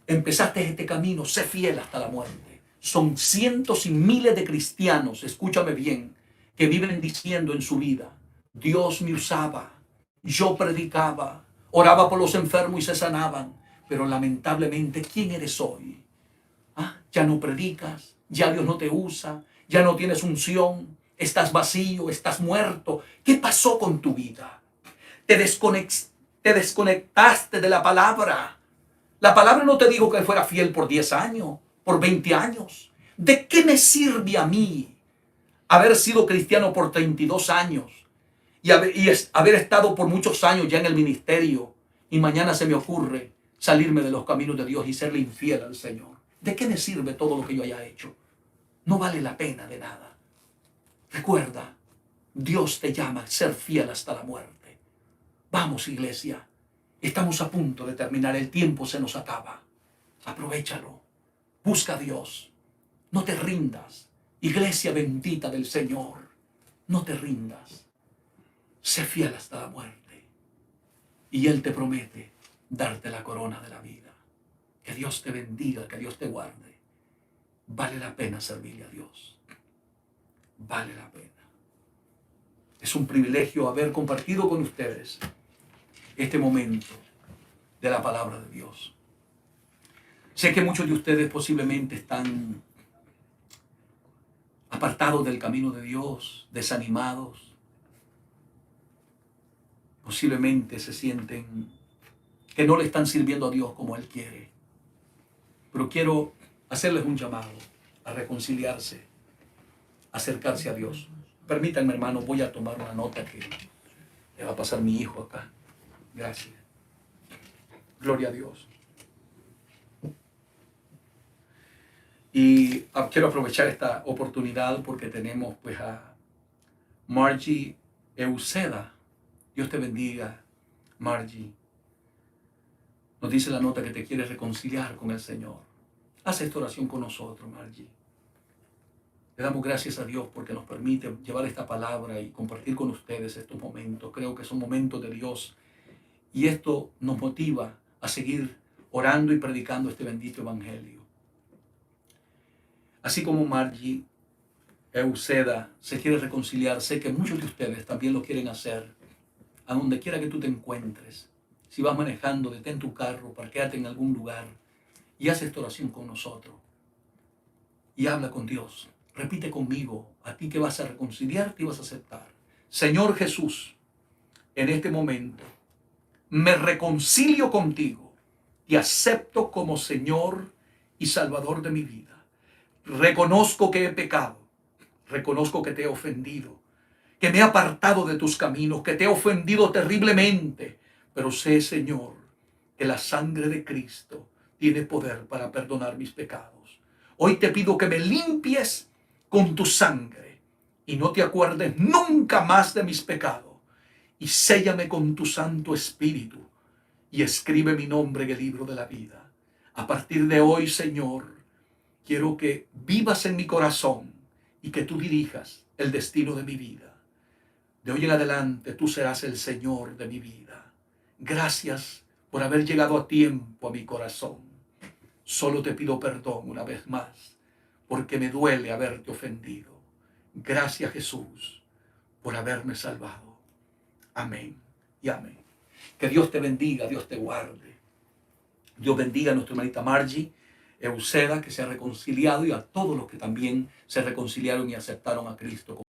Empezaste este camino, sé fiel hasta la muerte. Son cientos y miles de cristianos, escúchame bien, que viven diciendo en su vida, Dios me usaba, yo predicaba, oraba por los enfermos y se sanaban, pero lamentablemente, ¿quién eres hoy? Ya no predicas, ya Dios no te usa, ya no tienes unción, estás vacío, estás muerto. ¿Qué pasó con tu vida? Te desconectaste de la palabra. La palabra no te dijo que fuera fiel por 10 años, por 20 años. ¿De qué me sirve a mí haber sido cristiano por 32 años y haber estado por muchos años ya en el ministerio y mañana se me ocurre salirme de los caminos de Dios y serle infiel al Señor? ¿De qué me sirve todo lo que yo haya hecho? No vale la pena de nada. Recuerda, Dios te llama a ser fiel hasta la muerte. Vamos, iglesia. Estamos a punto de terminar. El tiempo se nos acaba. Aprovéchalo. Busca a Dios. No te rindas. Iglesia bendita del Señor. No te rindas. Sé fiel hasta la muerte. Y Él te promete darte la corona de la vida. Que Dios te bendiga, que Dios te guarde. Vale la pena servirle a Dios. Vale la pena. Es un privilegio haber compartido con ustedes este momento de la palabra de Dios. Sé que muchos de ustedes posiblemente están apartados del camino de Dios, desanimados. Posiblemente se sienten que no le están sirviendo a Dios como Él quiere. Pero quiero hacerles un llamado a reconciliarse, a acercarse a Dios. Permítanme, hermano, voy a tomar una nota que le va a pasar mi hijo acá. Gracias. Gloria a Dios. Y quiero aprovechar esta oportunidad porque tenemos pues a Margie Euseda. Dios te bendiga, Margie. Nos dice la nota que te quiere reconciliar con el Señor. Haz esta oración con nosotros, Margie. Le damos gracias a Dios porque nos permite llevar esta palabra y compartir con ustedes estos momentos. Creo que son momentos de Dios y esto nos motiva a seguir orando y predicando este bendito evangelio. Así como Margie Euseda se quiere reconciliar, sé que muchos de ustedes también lo quieren hacer. A donde quiera que tú te encuentres, si vas manejando, detén tu carro, parquéate en algún lugar y haz esta oración con nosotros. Y habla con Dios. Repite conmigo, a ti que vas a reconciliarte y vas a aceptar. Señor Jesús, en este momento me reconcilio contigo y acepto como Señor y Salvador de mi vida. Reconozco que he pecado, reconozco que te he ofendido, que me he apartado de tus caminos, que te he ofendido terriblemente, pero sé, Señor, que la sangre de Cristo tiene poder para perdonar mis pecados. Hoy te pido que me limpies con tu sangre y no te acuerdes nunca más de mis pecados, y séllame con tu Santo Espíritu y escribe mi nombre en el libro de la vida. A partir de hoy, Señor, quiero que vivas en mi corazón y que tú dirijas el destino de mi vida. De hoy en adelante tú serás el Señor de mi vida. Gracias por haber llegado a tiempo a mi corazón. Solo te pido perdón una vez más, porque me duele haberte ofendido. Gracias, Jesús, por haberme salvado. Amén y amén. Que Dios te bendiga, Dios te guarde. Dios bendiga a nuestra hermanita Margie Euseda, que se ha reconciliado, y a todos los que también se reconciliaron y aceptaron a Cristo.